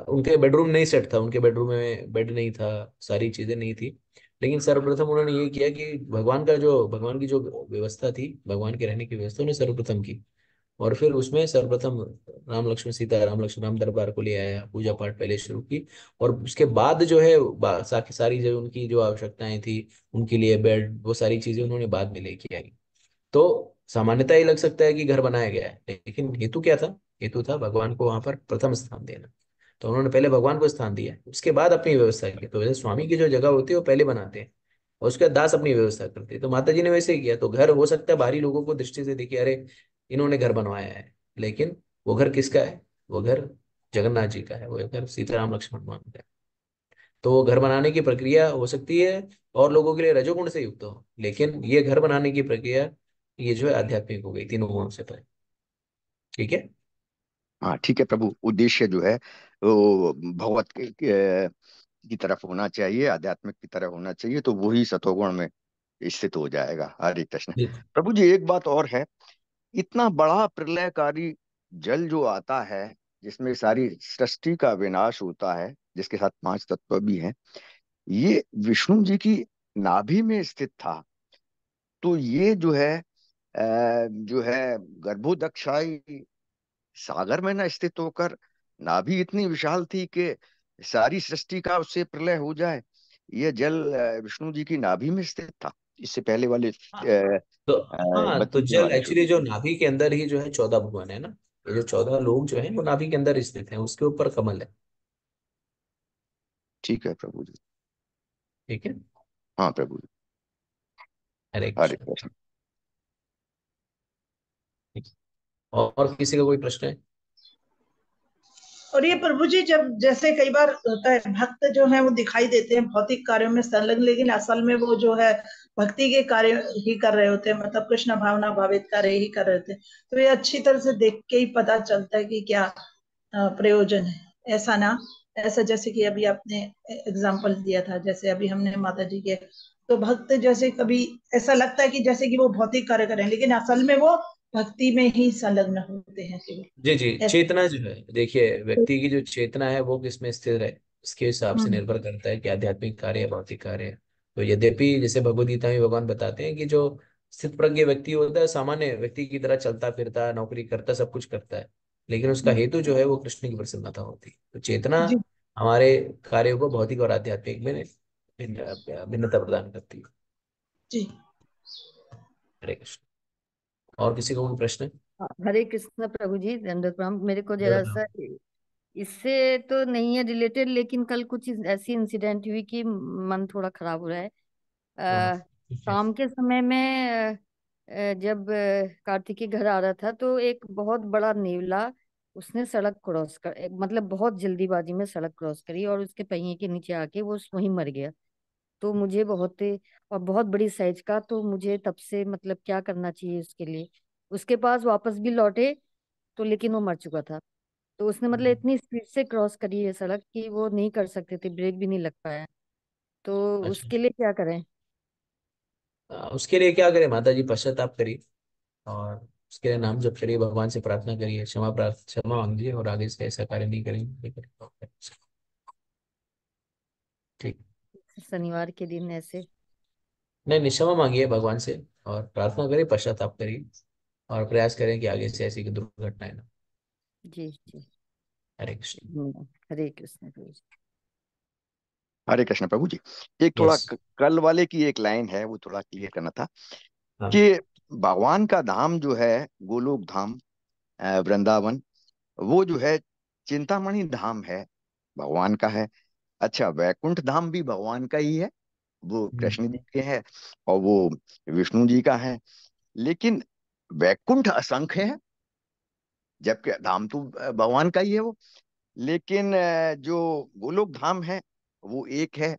उनके बेडरूम नहीं सेट था, उनके बेडरूम में बेड नहीं था, सारी चीजें नहीं थी। लेकिन सर्वप्रथम उन्होंने ये किया कि भगवान की जो व्यवस्था थी, भगवान के रहने की व्यवस्था उन्होंने सर्वप्रथम की। और फिर उसमें सर्वप्रथम राम लक्ष्मण सीता, राम लक्ष्मण राम दरबार को ले आया, पूजा पाठ पहले शुरू की। और उसके बाद जो है सारी जो उनकी जो आवश्यकताएं थी, उनके लिए बेड, वो सारी चीजें उन्होंने बाद में लेके आई। तो सामान्यतः ये लग सकता है कि घर बनाया गया है, लेकिन हेतु क्या था? हेतु था भगवान को वहां पर प्रथम स्थान देना। तो उन्होंने पहले भगवान को स्थान दिया, उसके बाद अपनी व्यवस्था की। तो वैसे स्वामी की जो जगह होती है वो पहले बनाते हैं, और उसके बाद दास अपनी व्यवस्था करते हैं। तो माता जी ने वैसे ही किया। तो घर हो सकता है बाहरी लोगों को दृष्टि से देखिए, अरे इन्होंने घर बनवाया है, लेकिन वो घर किसका है? वो घर जगन्नाथ जी का है, वो घर सीताराम लक्ष्मण भगवान का है। तो वो घर बनाने की प्रक्रिया हो सकती है और लोगों के लिए रजोगुण से युक्त हो, लेकिन ये घर बनाने की प्रक्रिया, ये जो है आध्यात्मिक हो गई, तीनों गुणों से परे। ठीक है। हाँ, ठीक है प्रभु। उद्देश्य जो है वो भगवत की तरफ होना चाहिए, आध्यात्मिक की तरफ होना चाहिए, तो वही सतोगुण में स्थित हो जाएगा। हरे कृष्ण। बिल्कुल। प्रभु जी, एक बात और है। इतना बड़ा प्रलयकारी जल जो आता है, जिसमें सारी सृष्टि का विनाश होता है, जिसके साथ पांच तत्व भी हैं, ये विष्णु जी की नाभि में स्थित था। तो ये जो है गर्भोदक्षाई सागर में न स्थित होकर, नाभि इतनी विशाल थी कि सारी सृष्टि का उससे प्रलय हो जाए। यह जल विष्णु जी की नाभि में स्थित था। इससे पहले वाले हाँ। तो हाँ, तो 32वें जल वाले एक्चुअली श्लोक जो में। नाभि के अंदर ही जो है 14 भुवन है ना, ये जो 14 लोग जो है वो नाभि के अंदर स्थित है, उसके ऊपर कमल है। ठीक है प्रभु जी। ठीक है। हाँ प्रभु जी। हरे हरे कृष्ण। कृष्ण। ठीक है। और किसी का कोई प्रश्न है? और ये प्रभु जी, जब जैसे कई बार होता है भक्त जो है वो दिखाई देते हैं भौतिक कार्यों में संलग्न, लेकिन असल में वो जो है भक्ति के कार्य ही कर रहे होते हैं, मतलब कृष्ण भावना भावित कार्य ही कर रहे होते हैं। तो ये अच्छी तरह से देख के ही पता चलता है कि क्या प्रयोजन है। ऐसा ना, ऐसा जैसे कि अभी आपने एग्जाम्पल दिया था, जैसे अभी हमने माता जी के, तो भक्त जैसे कभी ऐसा लगता है कि जैसे कि वो भौतिक कार्य कर रहे हैं, लेकिन असल में वो भक्ति में ही संलग्न होते हैं जी जी। केवल। चेतना जो है, देखिए व्यक्ति की जो चेतना है वो किस में स्थिर है, इसके हिसाब से हम्म। निर्भर करता है कि आध्यात्मिक कार्य है, भौतिक कार्य है। तो यद्यपि जैसे भगवद गीता में भगवान बताते हैं कि जो स्थित प्रज्ञ व्यक्ति होता है, सामान्य व्यक्ति की तरह चलता फिरता, नौकरी करता, सब कुछ करता है, लेकिन उसका हम्म। हेतु जो है वो कृष्ण की प्रसन्नता होती है। तो चेतना जी। हमारे कार्यों को भौतिक और आध्यात्मिक में भिन्नता प्रदान करती है। जी। हरे कृष्ण। और किसी को कोई प्रश्न है? हरे कृष्ण प्रभु जी, दंडवत प्रणाम। मेरे को जय जरा राम। सा इससे तो नहीं है रिलेटेड, लेकिन कल कुछ ऐसी इंसिडेंट हुई कि मन थोड़ा खराब हो रहा है। हाँ, ठीक है। शाम के समय में जब कार्तिकी घर आ रहा था, तो एक बहुत बड़ा नेवला उसने सड़क क्रॉस कर मतलब बहुत जल्दीबाजी में सड़क क्रॉस करी, और उसके पहिए के नीचे आके वो वहीं मर गया। तो मुझे बहुत और बहुत बड़ी साइज का, तो मुझे तब से मतलब क्या करना चाहिए उसके लिए। उसके पास वापस भी लौटे तो लेकिन वो मर चुका था। तो उसने मतलब इतनी स्पीड से क्रॉस करी है सड़क कि वो नहीं कर सकते थे, ब्रेक भी नहीं लग पाया। तो अच्छा। उसके लिए क्या करें? उसके लिए क्या करें? माता जी पश्चाताप करिए, और उसके लिए नाम जप करिए, भगवान से प्रार्थना करिए, क्षमा मांगिए, और आगे से ऐसा कार्य नहीं करेंगे, नहीं करेंगे। ठीक। शनिवार के दिन ऐसे। नहीं नहीं, क्षमा मांगिए भगवान से, और प्रार्थना करिए, पश्चाताप करिए, और प्रयास करें कि आगे से ऐसी कोई दुर्घटनाएं ना। जी जी। हरे कृष्ण। हरे कृष्ण प्रभु जी। हरे कृष्ण प्रभु जी। एक थोड़ा यस। कल वाले की एक लाइन है, वो थोड़ा क्लियर करना था हाँ। कि भगवान का धाम जो है गोलोक धाम, वृंदावन, वो जो है चिंतामणि धाम है, भगवान का है। अच्छा, वैकुंठ धाम भी भगवान का ही है, वो हम्म। कृष्ण जी के हैं और वो विष्णु जी का है। लेकिन वैकुंठ असंख्य है, जबकि धाम तो भगवान का ही है वो। लेकिन जो गोलोक धाम है वो एक है।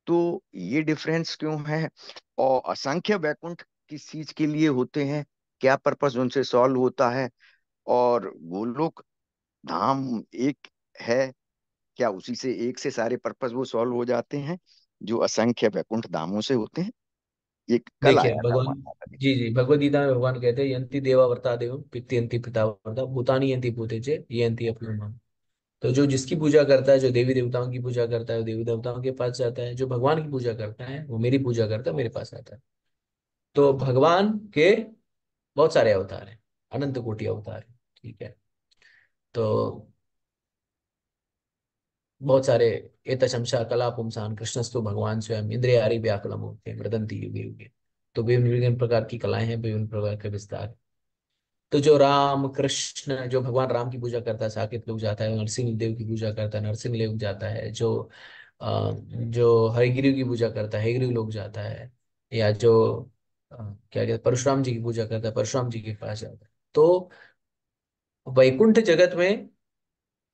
तो ये डिफरेंस क्यों है? और असंख्य वैकुंठ किस चीज के लिए होते हैं, क्या पर्पस उनसे सॉल्व होता है? और गोलोक धाम एक है, क्या उसी से एक से सारे पर्पस वो सॉल्व हो जाते हैं जो असंख्य वैकुंठ धामों से होते हैं? ये कल देखिए आया था भगवान, हमारे पास अभी। जी जी, भगवद गीता में भगवान कहते हैं यंति देवा वर्ता देव पित्ति यंति पिता वर्ता भूतानि यंति भूतेजे ये यंति अपनुमान। तो जो जिसकी पूजा करता है, जो देवी देवताओं की पूजा करता है, वो देवी देवताओं के पास जाता है। जो भगवान की पूजा करता है वो मेरी पूजा करता है, मेरे पास आता है। तो भगवान के बहुत सारे अवतार हैं, अनंत कोटि अवतार हैं। ठीक है। तो बहुत सारे एतशंसा कला पुंसान कृष्णस्तु भगवान स्वयं इंद्रियारि व्याकुलम होते मृदंती युगे युगे। तो विभिन्न विभिन्न प्रकार की कलाएं हैं, विभिन्न प्रकार के विस्तार। तो जो राम कृष्ण, जो भगवान राम की पूजा करता है साकेत लोग जाता है, नरसिंह देव की पूजा करता है नरसिंह लोग जाता है, जो हरिगिरी की पूजा करता है हरिगिरी लोग जाता है, या जो क्या कहते हैं परशुराम जी की पूजा करता है परशुराम जी के पास जाता है। तो वैकुंठ जगत में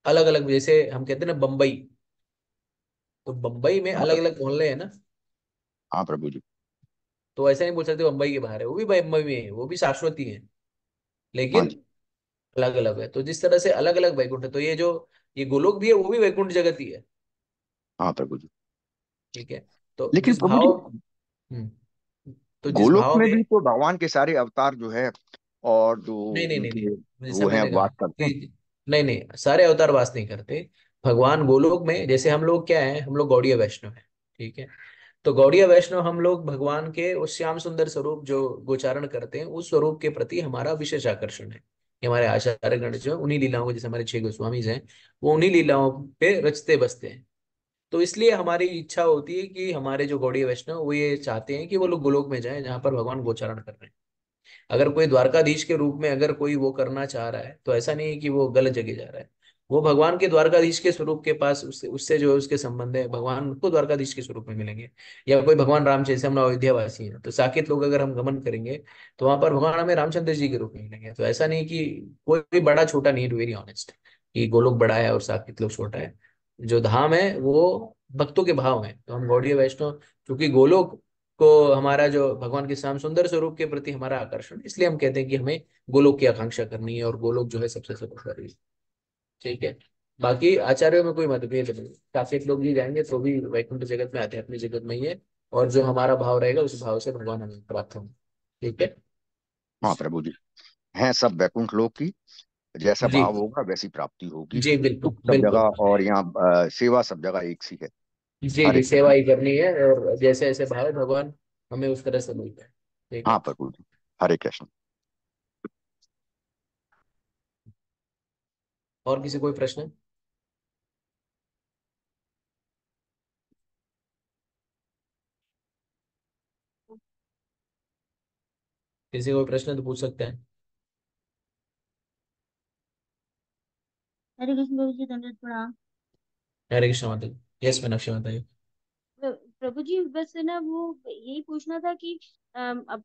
अलग अलग, जैसे हम कहते हैं ना बम्बई, तो बम्बई में हाँ अलग अलग मोहल्ले हैं ना। हाँ प्रभु जी। तो ऐसा नहीं बोल सकते बम्बई के बाहर है, वो भी बम्बई में है, वो भी शाश्वती है, हाँ लेकिन जी। अलग अलग है। तो जिस तरह से अलग अलग वैकुंठ है, तो ये गोलोक भी है, वो भी वैकुंठ जगत ही है। हाँ प्रभु जी। ठीक है। तो लेकिन जिस प्रभु जी, भाव, हम्म, तो जिस गोलोक भाव में में, भी तो भगवान के सारे अवतार जो है और जो नहीं नहीं नहीं उनके नहीं, जैसा वो हैं मैंने कहा वास करते हैं। कि नहीं नहीं, सारे अवतार वास नहीं करते। भगवान गोलोक में, जैसे हम लोग क्या है, हम लोग गौड़ीय वैष्णव है। ठीक है। तो गौड़ीय वैष्णव हम लोग भगवान के उस श्याम सुंदर स्वरूप जो गोचारण करते हैं, उस स्वरूप के प्रति हमारा विशेष आकर्षण है। ये हमारे आचार्य गण जो है, उन्हीं लीलाओं को, जैसे हमारे 6 गोस्वामी हैं, वो उन्हीं लीलाओं पे रचते बसते हैं। तो इसलिए हमारी इच्छा होती है कि हमारे जो गौड़ीय वैष्णव, वो ये चाहते हैं कि वो लोग गोलोक में जाएं जहां पर भगवान गोचारण कर रहे हैं। अगर कोई द्वारकाधीश के रूप में अगर कोई वो करना चाह रहा है, तो ऐसा नहीं है कि वो गलत जगह जा रहा है। वो भगवान के द्वारकाधीश के स्वरूप के पास, उससे उससे जो है उसके संबंध है, भगवान को द्वारकाधीश के स्वरूप में मिलेंगे। या कोई भगवान राम, जैसे हम अयोध्यावासी हैं, तो साकेत लोग अगर हम गमन करेंगे, तो वहां पर भगवान हमें रामचंद्र जी के रूप में मिलेंगे। तो ऐसा नहीं कि कोई भी बड़ा छोटा नहीं, टू वेरी ऑनेस्ट, कि गोलोक बड़ा है और साकेत लोग छोटा है। जो धाम है वो भक्तों के भाव है। तो हम गौड़ीय वैष्णव, क्योंकि गोलोक को, हमारा जो भगवान के श्याम सुंदर स्वरूप के प्रति हमारा आकर्षण, इसलिए हम कहते हैं कि हमें गोलोक की आकांक्षा करनी है, और गोलोक जो है सबसे सर्वोपरि है। ठीक है। बाकी आचार्यों में कोई मतभेद नहीं, काफी लोग भी जाएंगे तो भी वैकुंठ जगत में आते हैं, अपनी जगत में ही है। और जो हमारा भाव रहेगा, उस भाव से भगवान हमें प्राप्त होंगे। ठीक है। हाँ प्रभु जी, हैं सब वैकुंठ लोक की, जैसा जी भाव होगा वैसी प्राप्ति होगी। जी, सुख बिल्कुल सब बिल्कुल। जगह और यहाँ सेवा सब जगह एक सी है। जी हरे जी, सेवा कृष्ण। ही करनी है, और जैसे जैसे भाव है भगवान हमें उस तरह से मिलता है। ठीक हाँ है। प्रभु जी। हरे कृष्ण। और किसी कोई प्रश्न? किसी को कोई प्रश्न तो पूछ सकते हैं। हरे कृष्ण प्रभु जी, दंडवत प्रणाम। हरे कृष्ण माता जी। यस मीनाक्षी माता जी। प्रभु जी, बस ना वो यही पूछना था कि अब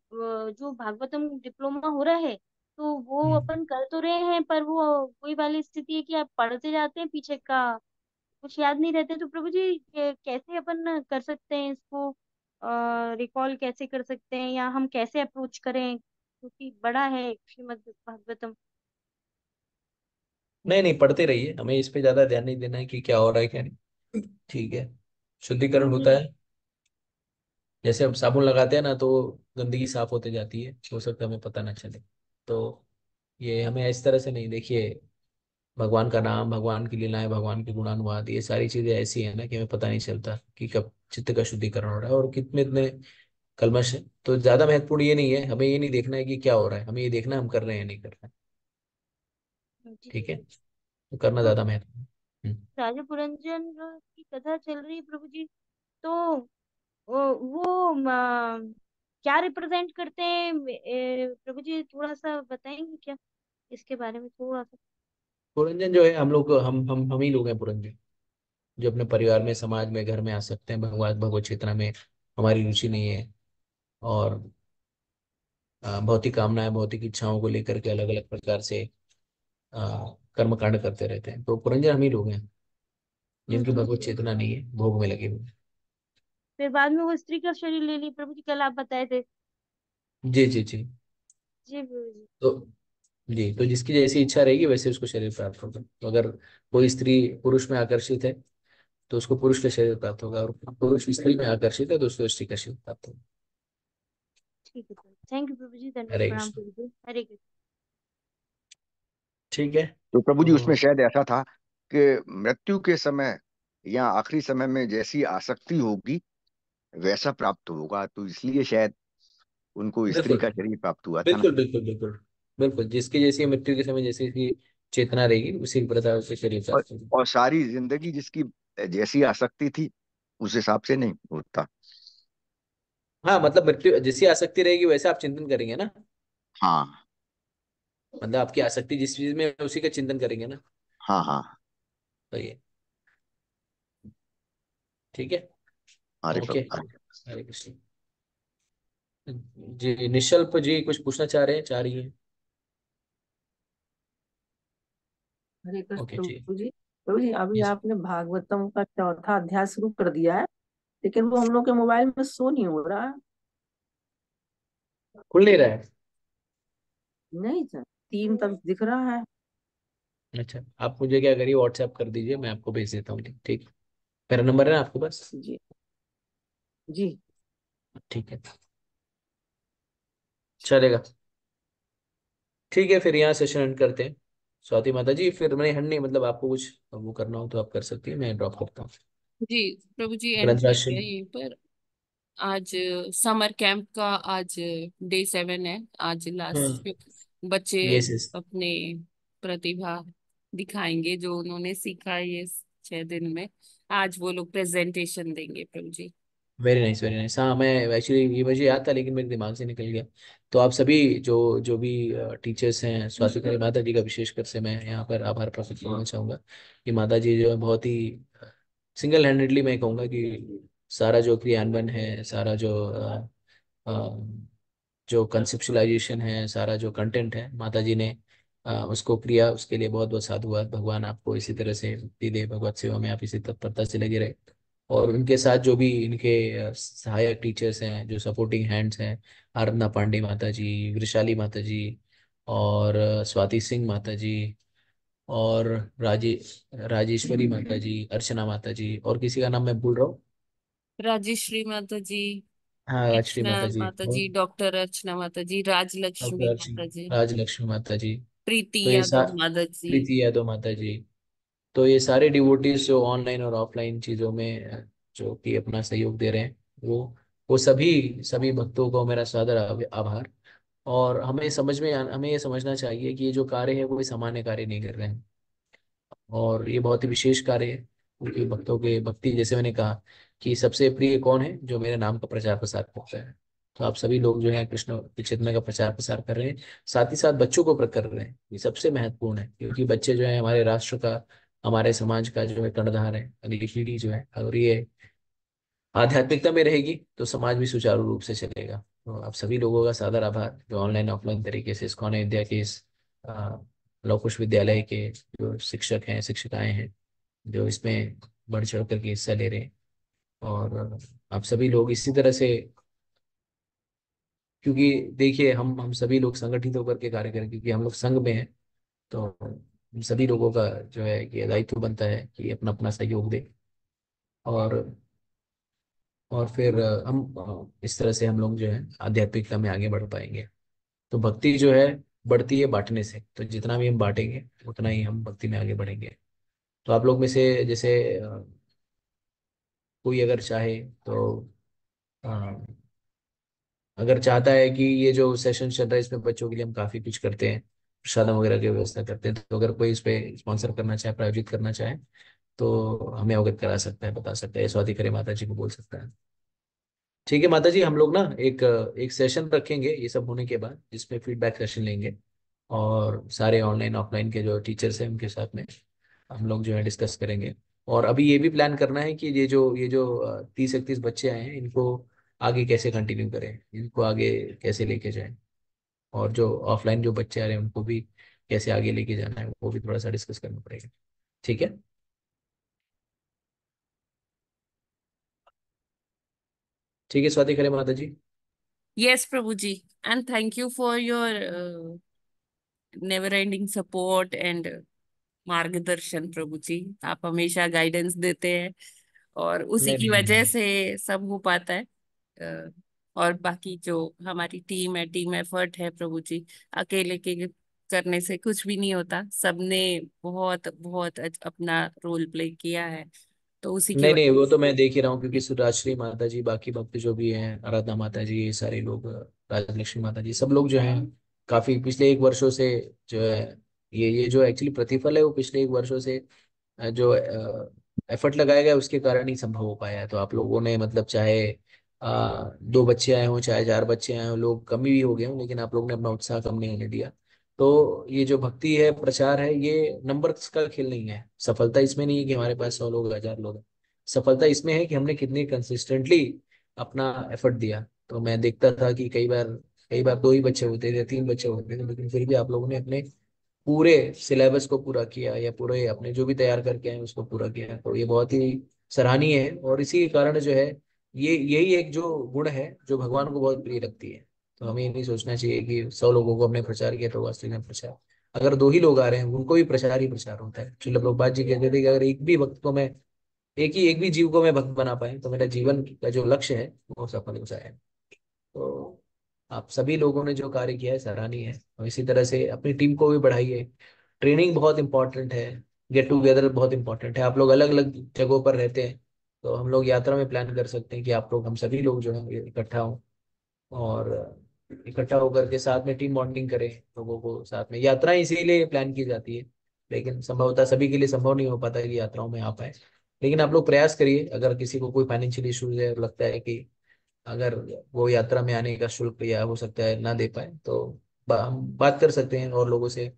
जो भागवतम डिप्लोमा हो रहा है, तो वो हम्म। अपन कर तो रहे हैं, पर वो वही वाली स्थिति है कि आप पढ़ते जाते हैं, पीछे का कुछ याद नहीं रहते। तो प्रभु जी, कैसे अपन कर सकते हैं इसको, रिकॉल कैसे कर सकते हैं, या हम कैसे अप्रोच करें, क्योंकि बड़ा है श्रीमद् भागवतम। नहीं नहीं, पढ़ते रहिए, हमें इस पे ज्यादा ध्यान नहीं देना है कि क्या हो रहा है क्या नहीं। ठीक है। शुद्धिकरण होता जी। है, जैसे हम साबुन लगाते हैं ना, तो गंदगी साफ होते जाती है, हो सकता है हमें पता ना चले। तो ये हमें इस तरह से नहीं, देखिए भगवान का नाम, भगवान की लीलाएं, भगवान के गुणानुवाद, ये सारी चीजें ऐसी है ना कि हमें पता नहीं चलता कि कब चित्त का शुद्धिकरण हो रहा है और कितने इतने कल्मश है। तो ज्यादा महत्वपूर्ण ये नहीं है, हमें ये नहीं देखना है कि क्या हो रहा है, हमें ये देखना है हम कर रहे हैं या नहीं कर रहे हैं। जी। ठीक है। तो करना तो ज्यादा महत्वपूर्ण है। राजा पुरंजन की कथा चल रही है प्रभु जी, तो वो क्या रिप्रेजेंट करते हैं, प्रभु जी थोड़ा सा बताएंगे क्या? इसके बारे में थोड़ा सा। पुरंजन जो है, हम लोग हम ही लोग हैं पुरंजन, जो अपने परिवार में, समाज में, घर में आ सकते हैं। भगवान भगवत चेतना में हमारी रुचि नहीं है, और भौतिक कामनाएं, भौतिक इच्छाओं को लेकर के अलग अलग प्रकार से कर्म कांड करते रहते हैं। तो पुरंजन हम ही लोग हैं जिनकी भगवत चेतना नहीं है, भोग में लगे हुए हैं। फिर बाद में वो स्त्री का शरीर ले ली प्रभु जी, कल आप बताए थे। जी जी जी। जी प्रभु जी। तो जी, तो जिसकी जैसी इच्छा रहेगी वैसे उसको शरीर प्राप्त होगा। तो अगर कोई स्त्री पुरुष में आकर्षित है तो उसको पुरुष का शरीर प्राप्त होगा, और पुरुष स्त्री में आकर्षित है तो उसको स्त्री का शरीर प्राप्त होगा। ठीक है प्रभु, थैंक यू प्रभु जी, धन्यवाद, हरे प्रणाम कृष्ण। प्रभु जी, हरे कृष्ण। ठीक है। तो प्रभु जी उसमें तो शायद ऐसा था कि मृत्यु के समय या आखिरी समय में जैसी आसक्ति होगी वैसा प्राप्त होगा, तो इसलिए शायद उनको स्त्री बिल्कुल का शरीर प्राप्त हुआ था ना। बिल्कुल बिल्कुल बिल्कुल बिल्कुल, जिसकी जैसी मृत्यु के समय जैसी की चेतना रहेगी उसी प्रकार से शरीर और प्राप्त होगा। और सारी जिंदगी जिसकी जैसी आसक्ति थी उस हिसाब से नहीं होता। हाँ, मतलब मृत्यु जैसी आसक्ति रहेगी वैसे आप चिंतन करेंगे ना। हाँ मतलब आपकी आसक्ति जिस चीज में है, उसी का चिंतन करेंगे ना। हाँ हाँ। तो ये ठीक है। हरे ओके। प्रभु हरे। हरे कृष्ण। जी, निशल्प जी कुछ पूछना चाह रहे हैं, चाह रही हैं? हरे कृष्ण ओके जी। प्रभु जी। प्रभु जी अभी यस। आपने भागवतम का चौथा अध्याय शुरू कर दिया है, लेकिन वो हम लोग के मोबाइल में शो नहीं हो रहा है। खुल नहीं रहा है? नहीं सर, 3 तक दिख रहा है। अच्छा, आप मुझे क्या करिए, व्हाट्सएप कर दीजिए, मैं आपको भेज देता हूँ लिंक। ठीक। मेरा नंबर है ना आपके पास? जी जी। ठीक है, चलेगा। ठीक है, फिर यहाँ सेशन एंड करते हैं। स्वाति माता जी, फिर मैं हट नहीं, मतलब आपको कुछ वो करना हो तो आप कर सकती है, मैं ड्रॉप करता हूँ। जी प्रभु जी, एंड ग्रंथराज करते हैं सिंह। यहीं पर। आज समर कैंप का आज डे 7 है, आज हाँ। लास्ट। बच्चे यस यस। अपने प्रतिभा दिखाएंगे जो उन्होंने सीखा ये 6 दिन में। आज वो लोग प्रेजेंटेशन देंगे Prabhu ji. Very nice very nice. हाँ, मैं एक्चुअली ये मुझे याद था लेकिन मेरे दिमाग से निकल गया। तो आप सभी जो जो भी टीचर्स हैं, स्वाति माता जी का विशेषकर से मैं यहाँ पर आभार प्रकट करना चाहूँगा कि माता जी जो है बहुत ही सिंगल हैंडेडली, मैं कहूँगा कि सारा जो क्रियान्वयन है, सारा जो कंसेप्चुलाइजेशन है, सारा जो कंटेंट है, माता जी ने उसको किया। उसके लिए बहुत बहुत साधुवाद। भगवान आपको इसी तरह से मुक्ति दे, भगवत सेवा में आप इसी तत्परता से लगे रहे। और उनके साथ जो भी इनके सहायक टीचर्स हैं, जो सपोर्टिंग हैंड्स हैं, आराधना पांडे माता जी, वृशाली माता जी, और स्वाति सिंह माता जी, और राजे राजेश्वरी माता जी, अर्चना माता जी, और किसी का नाम मैं भूल रहा हूँ। राजेश्री माता जी, हाँ, राजश्री अर्चना माता जी, माता और जी, डॉक्टर अर्चना माता जी, राजलक्ष्मी डॉक्टर माता जी, राजलक्ष्मी माता जी। प्रीति तो ये सा यादव माता जी। प्रीति यादव माता जी। तो ये सारे डिवोटीज जो ऑनलाइन और ऑफलाइन चीजों में जो कि अपना सहयोग दे रहे हैं, वो सभी सभी भक्तों को मेरा सादर आभार। और हमें ये समझना चाहिए कि ये जो कार्य है वो कोई सामान्य कार्य नहीं कर रहे हैं, और ये बहुत ही विशेष कार्य है। क्योंकि भक्तों के भक्ति, जैसे मैंने कहा कि सबसे प्रिय कौन है, जो मेरे नाम का प्रचार प्रसार करता है। तो आप सभी लोग जो है कृष्ण की चेतना का प्रचार प्रसार कर रहे हैं, साथ ही साथ बच्चों को कर रहे हैं। ये सबसे महत्वपूर्ण है, क्योंकि बच्चे जो है हमारे राष्ट्र का, हमारे समाज का जो है कर्णधार है। अगली पीढ़ी जो है, अगर ये आध्यात्मिकता में रहेगी तो समाज भी सुचारू रूप से चलेगा। तो आप सभी लोगों का सादर आभार, जो ऑनलाइन ऑफलाइन तरीके से इस्कॉन विद्या के इस लव कुश विद्यालय के जो शिक्षक हैं, शिक्षिकाएं हैं, जो इसमें बढ़ चढ़ करके हिस्सा ले रहे हैं। और आप सभी लोग इसी तरह से, क्योंकि देखिए हम सभी लोग संगठित होकर के कार्य करें, क्योंकि हम लोग संघ में हैं। तो हम सभी लोगों का जो है ये दायित्व बनता है कि अपना अपना सहयोग दे। और फिर हम इस तरह से हम लोग जो है आध्यात्मिकता में आगे बढ़ पाएंगे। तो भक्ति जो है बढ़ती है बांटने से। तो जितना भी हम बांटेंगे उतना ही हम भक्ति में आगे बढ़ेंगे। तो आप लोग में से जैसे कोई अगर चाहे तो अ, अगर चाहता है कि ये जो सेशन चल रहा है इसमें बच्चों के लिए हम काफी कुछ करते हैं, प्रसादम वगैरह की व्यवस्था करते हैं, तो अगर कोई इस पे स्पॉन्सर करना चाहे, प्रायोजित करना चाहे, तो हमें अवगत करा सकता है, बता सकता है, स्वाति करे माता जी को बोल सकता है। ठीक है माता जी, हम लोग ना एक एक सेशन रखेंगे ये सब होने के बाद, जिसमें फीडबैक सेशन लेंगे। और सारे ऑनलाइन ऑफलाइन के जो टीचर्स हैं उनके साथ में हम लोग जो है डिस्कस करेंगे। और अभी ये भी प्लान करना है कि ये जो 30-31 बच्चे आए हैं इनको आगे कैसे कंटिन्यू करें, इनको आगे कैसे लेके जाएं, और जो ऑफलाइन जो बच्चे आ रहे हैं उनको भी कैसे आगे लेके जाना है वो भी थोड़ा सा डिस्कस करना पड़ेगा। ठीक है। ठीक है स्वाति खरे माता ji. Yes Prabhu ji, and thank you for your never ending support and मार्गदर्शन प्रभु जी। आप हमेशा गाइडेंस देते हैं और उसी नहीं की नहीं वजह नहीं। से सब हो पाता है। और बाकी जो हमारी टीम है, टीम एफर्ट है प्रभु जी, अकेले के करने से कुछ भी नहीं होता। सबने बहुत बहुत अपना रोल प्ले किया है, तो उसी की नहीं नहीं, वजह वो से। तो मैं देख ही रहा हूँ क्योंकि राजश्री माता जी, बाकी भक्त जो भी हैं, आराधना माता जी, ये सारे लोग, राजलक्ष्मी माता जी, सब लोग जो हैं काफी पिछले 1 वर्षों से जो है, ये जो एक्चुअली प्रतिफल है वो पिछले 1 वर्षों से जो एफर्ट लगाया गया उसके कारण ही संभव हो पाया है। तो आप लोगों ने मतलब चाहे 2 बच्चे आए हों चाहे 4 बच्चे आए हों, लोग कमी भी हो गए हों, लेकिन आप लोगों ने अपना उत्साह कम नहीं होने दिया। तो ये जो भक्ति है, प्रचार है, ये नंबर्स का खेल नहीं है। सफलता इसमें नहीं है कि हमारे पास 100 लोग 1000 लोग हैं। सफलता इसमें है कि हमने कितनी कंसिस्टेंटली अपना एफर्ट दिया। तो मैं देखता था कि कई बार 2 ही बच्चे होते थे, 3 बच्चे होते थे, लेकिन फिर भी आप लोगों ने अपने पूरे सिलेबस को पूरा किया या पूरे अपने जो भी तैयार करके आए उसको पूरा किया। तो ये बहुत ही सराहनीय है, और इसी के कारण जो है ये यही एक जो गुण है जो भगवान को बहुत प्रिय लगती है। तो हमें ये नहीं सोचना चाहिए कि 100 लोगों को हमने प्रचार किया तो वास्तविक में प्रचार। अगर 2 ही लोग आ रहे हैं उनको भी प्रचार ही प्रचार होता है। श्रील प्रभुपाद जी कहते थे कि अगर एक भी जीव को मैं भक्त बना पाए तो मेरा जीवन का जो लक्ष्य है वो सफल हो जाए। तो आप सभी लोगों ने जो कार्य किया है सराहनीय है, और इसी तरह से अपनी टीम को भी बढ़ाइए। ट्रेनिंग बहुत इंपॉर्टेंट है, गेट टुगेदर बहुत इंपॉर्टेंट है। आप लोग अलग अलग जगहों पर रहते हैं, तो हम लोग यात्रा में प्लान कर सकते हैं कि आप लोग हम सभी लोग जो है इकट्ठा हों, और इकट्ठा होकर के साथ में टीम बॉन्डिंग करें। लोगों को साथ में, यात्राएं इसीलिए प्लान की जाती है, लेकिन संभवतः सभी के लिए संभव नहीं हो पाता है कि यात्राओं में आ पाए। लेकिन आप लोग प्रयास करिए। अगर किसी को कोई फाइनेंशियल इश्यूज है और लगता है कि अगर वो यात्रा में आने का शुल्क या हो सकता है ना दे पाए, तो हम बात कर सकते हैं और लोगों से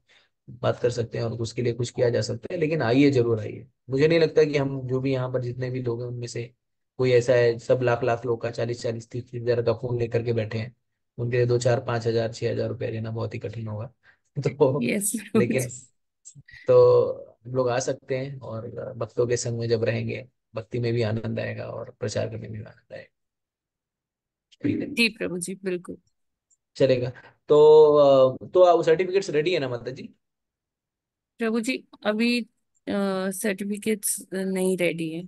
बात कर सकते हैं और उसके लिए कुछ किया जा सकता है। लेकिन आइए, जरूर आइए। मुझे नहीं लगता कि हम जो भी यहाँ पर जितने भी लोग हैं उनमें से कोई ऐसा है, सब लाख लाख लोग का 40-40-30-30 हजार का फोन लेकर के बैठे हैं, उनके लिए 2 4 5 हजार 6 हजार रुपये लेना बहुत ही कठिन होगा। तो यस प्रभु लेकिन जी। तो हम लोग आ सकते हैं, और भक्तों के संग में जब रहेंगे, भक्ति में भी आनंद आएगा और प्रचार करने में भी आनंद आएगा। ठीक है। जी प्रभु जी, बिल्कुल। चलेगा। तो तो सर्टिफिकेट्स रेडी है ना माता जी? प्रभु जी, अभी सर्टिफिकेट्स नहीं रेडी है।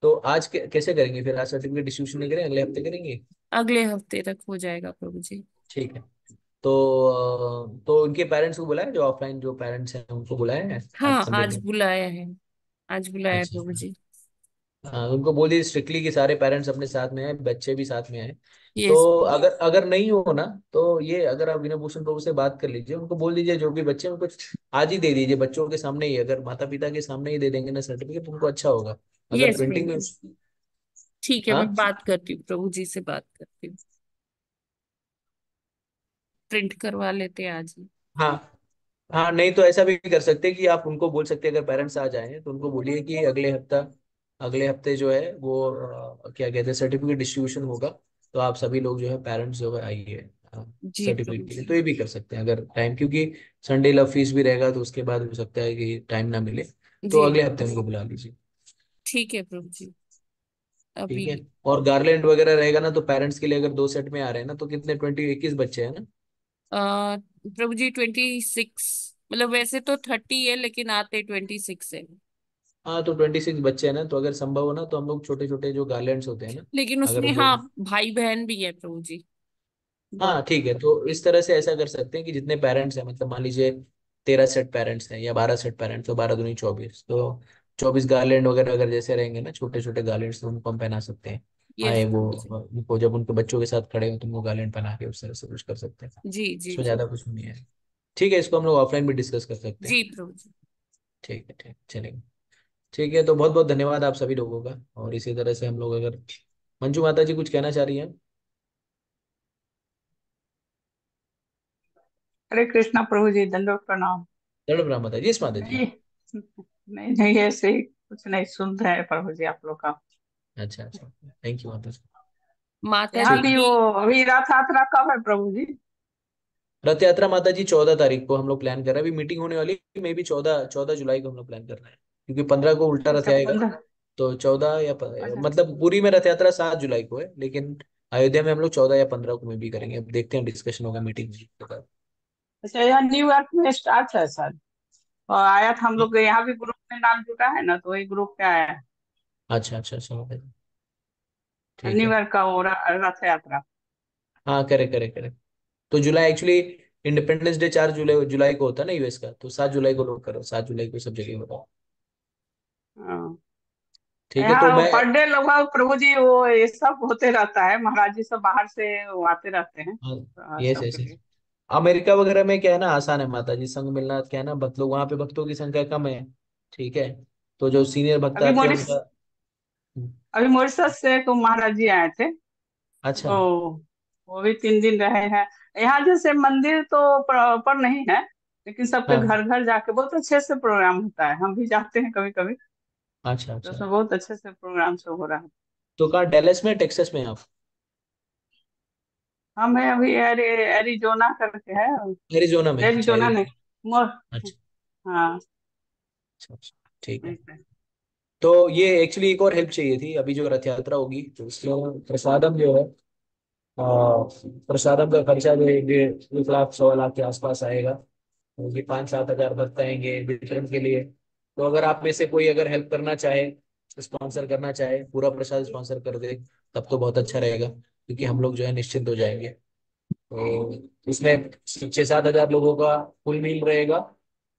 तो आज कैसे करेंगे फिर? आज सर्टिफिकेट डिस्ट्रीब्यूशन नहीं करें, अगले हफ्ते करेंगे? अगले हफ्ते तक हो जाएगा प्रभु जी। ठीक है। तो तो उनके पेरेंट्स को बुलाया, जो ऑफलाइन जो पेरेंट्स हैं उनको बुलाया है आज हाँ, संडे आज को? बुलाया है। आज बुलाया है अच्छा। प्रभु जी। हाँ, उनको बोल दीजिए स्ट्रिक्टली कि सारे पेरेंट्स अपने साथ में आए, बच्चे भी साथ में आए। तो यस। अगर अगर नहीं हो ना, तो ये अगर आप विनय भूषण प्रभु से बात कर लीजिए, उनको बोल दीजिए जो भी बच्चे हैं उनको आज ही दे दीजिए, बच्चों के सामने ही। अगर माता पिता के सामने ही दे देंगे ना सर्टिफिकेट, उनको अच्छा होगा। अगर यस प्रिंटिंग प्रभु में। जी, ठीक है, मैं हाँ बात करती हूँ प्रभु जी से, बात करती हूँ। प्रिंट करवा लेते हैं आज ही। हाँ हाँ, नहीं तो ऐसा भी कर सकते हैं कि आप उनको बोल सकते हैं, अगर पेरेंट्स आ जाएं तो उनको बोलिए कि अगले हफ्ते जो है वो क्या कहते हैं, सर्टिफिकेट डिस्ट्रीब्यूशन होगा। तो आप सभी लोग जो है पेरेंट्स जो है आइए जी सर्टिफिकेट प्रभु के लिए। जी। तो ये भी कर सकते हैं अगर टाइम, क्योंकि संडे लव फीस भी रहेगा तो उसके बाद हो सकता है कि टाइम ना मिले। तो जी अगले हफ्ते उनको बुला लीजिए। ठीक है प्रभु जी। ठीक अभी है। और गार्लैंड वगैरह रहेगा ना, तो पेरेंट्स के लिए अगर 2 सेट में आ रहे हैं ना, तो कितने 21 बच्चे हैं ना? प्रभु जी 26, मतलब वैसे तो 30 है लेकिन आते 26 है। हाँ, तो 26 बच्चे हैं ना, तो अगर संभव हो ना तो हम लोग छोटे छोटे जो गार्लैंड्स होते हैं ना, लेकिन अगर उसमें वो हाँ, लोग। भाई बहन भी है प्रभु जी, हाँ बहुत। ठीक है, तो इस तरह से ऐसा कर सकते हैं कि जितने पेरेंट्स हैं, मतलब मान लीजिए 13 सेट पेरेंट्स हैं या 12 सेट पेरेंट्स, तो 12 दूनी 24, तो 24 गार्लैंड वगैरह अगर जैसे रहेंगे ना, छोटे छोटे गार्लैंड्स, तो उनको हम पहना सकते हैं। यस आए वो प्रभु जी। उनको जब उनके बच्चों के साथ खड़े हो तो उनको गार्लैंड पहना के उस तरह से कुछ कर सकते हैं। जी जी इसमें जी। ज्यादा कुछ नहीं है। ठीक है, इसको हम लोग ऑफलाइन भी डिस्कस कर सकते जी हैं। प्रभु जी। ठीक है, ठीक चलेगा। ठीक है, तो बहुत बहुत धन्यवाद आप सभी लोगों का। और इसी तरह से हम लोग, अगर मंजू माता जी कुछ कहना चाह रही हैं? हरे कृष्णा प्रभु जी, दंडवत प्रणाम। दंड प्रणाम माता जी। यस माता जी। नहीं नहीं नहीं, ऐसे ही कुछ नहीं, सुन रहे हैं प्रभु जी आप लोग का। अच्छा अच्छा, थैंक यू माता जी। माता यहाँ जी की भी। वो अभी रथ यात्रा कब है प्रभु जी? रथ यात्रा माता जी 14 तारीख को हम लोग प्लान कर रहे हैं। अभी मीटिंग होने वाली है, मे बी 14 जुलाई को हम लोग प्लान कर रहे हैं, क्योंकि 15 को उल्टा रथ अच्छा आएगा। 15। तो 14 अच्छा मतलब पूरी में रथ यात्रा 7 जुलाई को है, लेकिन अयोध्या में हम लोग 14 या 15 को में भी करेंगे। अब देखते हैं, डिस्कशन होगा मीटिंग में। अच्छा, यहाँ न्यूयॉर्क में स्टार्ट है सर, और आया था हम लोग के यहाँ भी ग्रुप में नाम जुटा है ना, तो वही ग्रुप पे आया है अच्छा अच्छा अच्छा माता जी, ठीक है। न्यूयॉर्क का वो रथ यात्रा। हाँ करे करे करे। तो जुलाई एक्चुअली इंडिपेंडेंस डे 4 जुलाई जुलाई को होता है ना यूएस का, तो 7 जुलाई को लोग करो, 7 जुलाई को सब जगह होगा। हाँ। ठीक है, तो यहाँ मैं। पर डे लगभग प्रभु जी वो ये सब होते रहता है, महाराज जी सब बाहर से वो आते रहते हैं हाँ, यस सबके यस यस। लिए। अमेरिका वगैरह में क्या है ना, आसान है माता जी, संग मिलना क्या है ना, भक्त लोग वहाँ पे, भक्तों की संख्या कम है। ठीक है, तो जो सीनियर भक्त अभी आते हैं मॉरिस उनका। अभी मॉरिशस से तो महाराज जी आए थे। अच्छा। ओ, वो भी 3 दिन रहे हैं। यहाँ जैसे मंदिर तो प्रॉपर नहीं है, लेकिन सबके हाँ। घर घर जाके बहुत अच्छे से प्रोग्राम होता है, हम भी जाते हैं कभी कभी। अच्छा तो अच्छा। उसमें बहुत अच्छे से प्रोग्राम सब हो रहा है। तो कहाँ, डेलस में, टेक्सास में आप? हम है अभी एरिजोना करके है। एरिजोना में? अच्छा एरिजोना नहीं, एरिजोना। मोर। अच्छा हाँ। अच्छा अच्छा, ठीक है। तो ये एक्चुअली एक और हेल्प चाहिए थी। अभी जो रथ यात्रा होगी तो उसमें प्रसादम जो है, प्रसादम का खर्चा जो है 1.5 लाख 1.25 लाख के आसपास आएगा। तो ये 5-7 हजार भक्त आएंगे वितरण के लिए। तो अगर आप में से कोई अगर हेल्प करना चाहे, स्पॉन्सर करना चाहे, पूरा प्रसाद स्पॉन्सर कर दे, तब तो बहुत अच्छा रहेगा, क्योंकि हम लोग जो है निश्चिंत हो जाएंगे। तो इसमें 6-7 हजार लोगों का फुल मील रहेगा।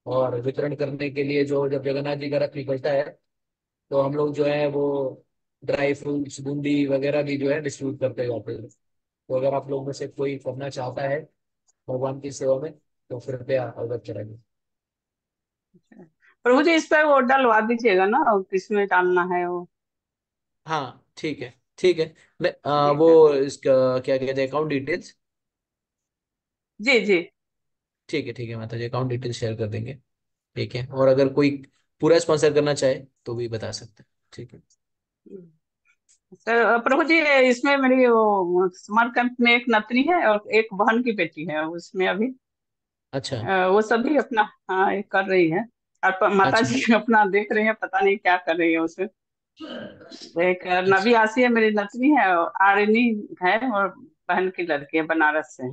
और वितरण करने के लिए जो, जब जगन्नाथ जी का रथ निकलता है, तो हम लोग जो है वो ड्राई फ्रूट्स, बूंदी वगैरह भी जो है डिस्ट्रीब्यूट करते हैं वहाँ पे। तो अगर आप लोग में से कोई करना चाहता है भगवान की सेवा में, तो कृपया अवगत कराइए। प्रभु जी इस पे वो डलवा दीजिएगा ना, किसमें डालना है वो। हाँ ठीक है, ठीक है। मैं ठीक है। वो इसका क्या कहते हैं, अकाउंट डिटेल्स। जी जी। ठीक है माता जी, अकाउंट डिटेल्स शेयर कर देंगे। ठीक है, और अगर कोई पूरा स्पॉन्सर करना चाहे तो भी बता सकते हैं। ठीक है। सर प्रभु जी, इसमें मेरी वो समर कैंप में एक नतनी है और एक बहन की बेटी है, उसमें अभी अच्छा वो सभी अपना, हाँ, ये कर रही है। और माता अच्छा जी अपना देख रही है, पता नहीं क्या कर रही है उसमें। एक अच्छा नबी आसी है, मेरी नतनी है, और आरिनी है, और बहन की लड़की है, बनारस से।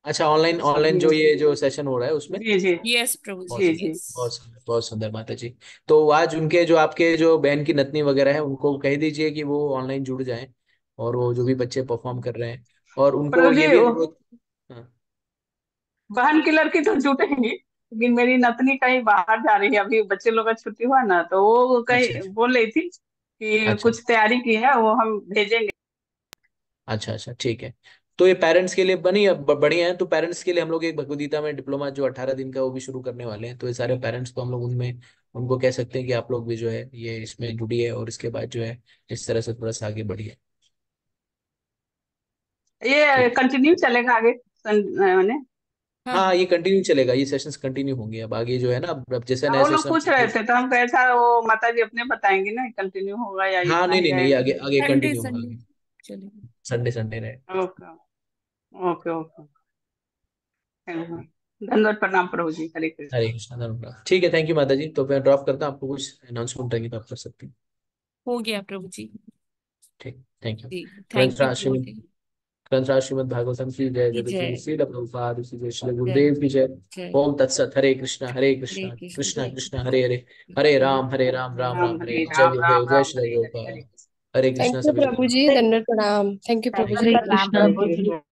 अच्छा। ऑनलाइन, तो ऑनलाइन सभी जो ये जो सेशन हो रहा है उसमें। जी जी यस प्रभु जी, बहुत जी सुंदर, जी। यस। बहुत सुंदर माता जी। तो आज उनके जो, आपके जो बहन की नतनी वगैरह है, उनको कह दीजिए कि वो ऑनलाइन जुड़ जाएं, और वो जो भी बच्चे परफॉर्म कर रहे हैं, और उनको प्रभु ये जी भी वो अनुरोध। हाँ। बहन की लड़की तो जुटेंगी, लेकिन मेरी नतनी कहीं बाहर जा रही है, अभी बच्चे लोग का छुट्टी हुआ ना, तो वो अच्छा कहीं बोल रही थी कि अच्छा कुछ तैयारी की है, वो हम भेजेंगे। अच्छा अच्छा, ठीक है। तो ये पेरेंट्स के लिए बनी बढ़िया है। तो पेरेंट्स के लिए हम लोग एक भगवदगीता में डिप्लोमा जो 18 दिन का, वो भी शुरू करने वाले हैं। तो ये सारे पेरेंट्स को हम लोग उनमें, उनको कह सकते हैं कि आप लोग भी जो है ये इसमें जुड़िए, और इसके बाद जो है इस तरह से थोड़ा सा आगे बढ़िए। ये ठीक। कंटिन्यू चलेगा आगे मैंने। हाँ हाँ, हाँ। ये कंटिन्यू चलेगा, ये सेशंस कंटिन्यू होंगे अब आगे जो है ना, अब जैसे हाँ, नए वो लोग सेशन। पूछ रहे थे, तो हम कहे था वो माता जी अपने बताएंगी ना, कंटिन्यू होगा या हाँ इतना नहीं ही नहीं नहीं, ये रहेगा। आगे आगे संडे कंटिन्यू होगा संडे आगे। चलेगा। संडे संडे रहे। Okay okay okay. धन्यवाद, प्रणाम प्रभु जी, हरे कृष्ण। हरे कृष्णा, धन्यवाद। ठीक है, थैंक यू माता जी। तो मैं ड्रॉप करता हूँ, आपको कुछ अनाउंसमेंट रहेगी तो आप कर सकती हैं। हो गया प्रभु जी। ठीक, थैंक यू। जी, ग्रंथ थैंक यू प्रभु श्रीमद जी ग्रंथ श्रीमद भागवतम की जय, की जगत गुरु जय। श्रील प्रभुपाद की जय, श्री जय गुरुदेव की जय। जय। ओम तत्सत। हरे हरे कृष्णा कृष्ण कृष्णा हरे कृष्णा हरे हरे, हरे राम हरे राम राम राम हरे हरे हरे। जय राम, गुरुदेव, राम जय राम श्री हरे हरे, हरे प्रभुपाद। कृष्ण। हरे थैंक कृष्णा यू सभी लोग। प्रभु जी, दंडवत प्रणाम। थैंक यू प्रभु हरे जी। प्रणाम प्रभु जी।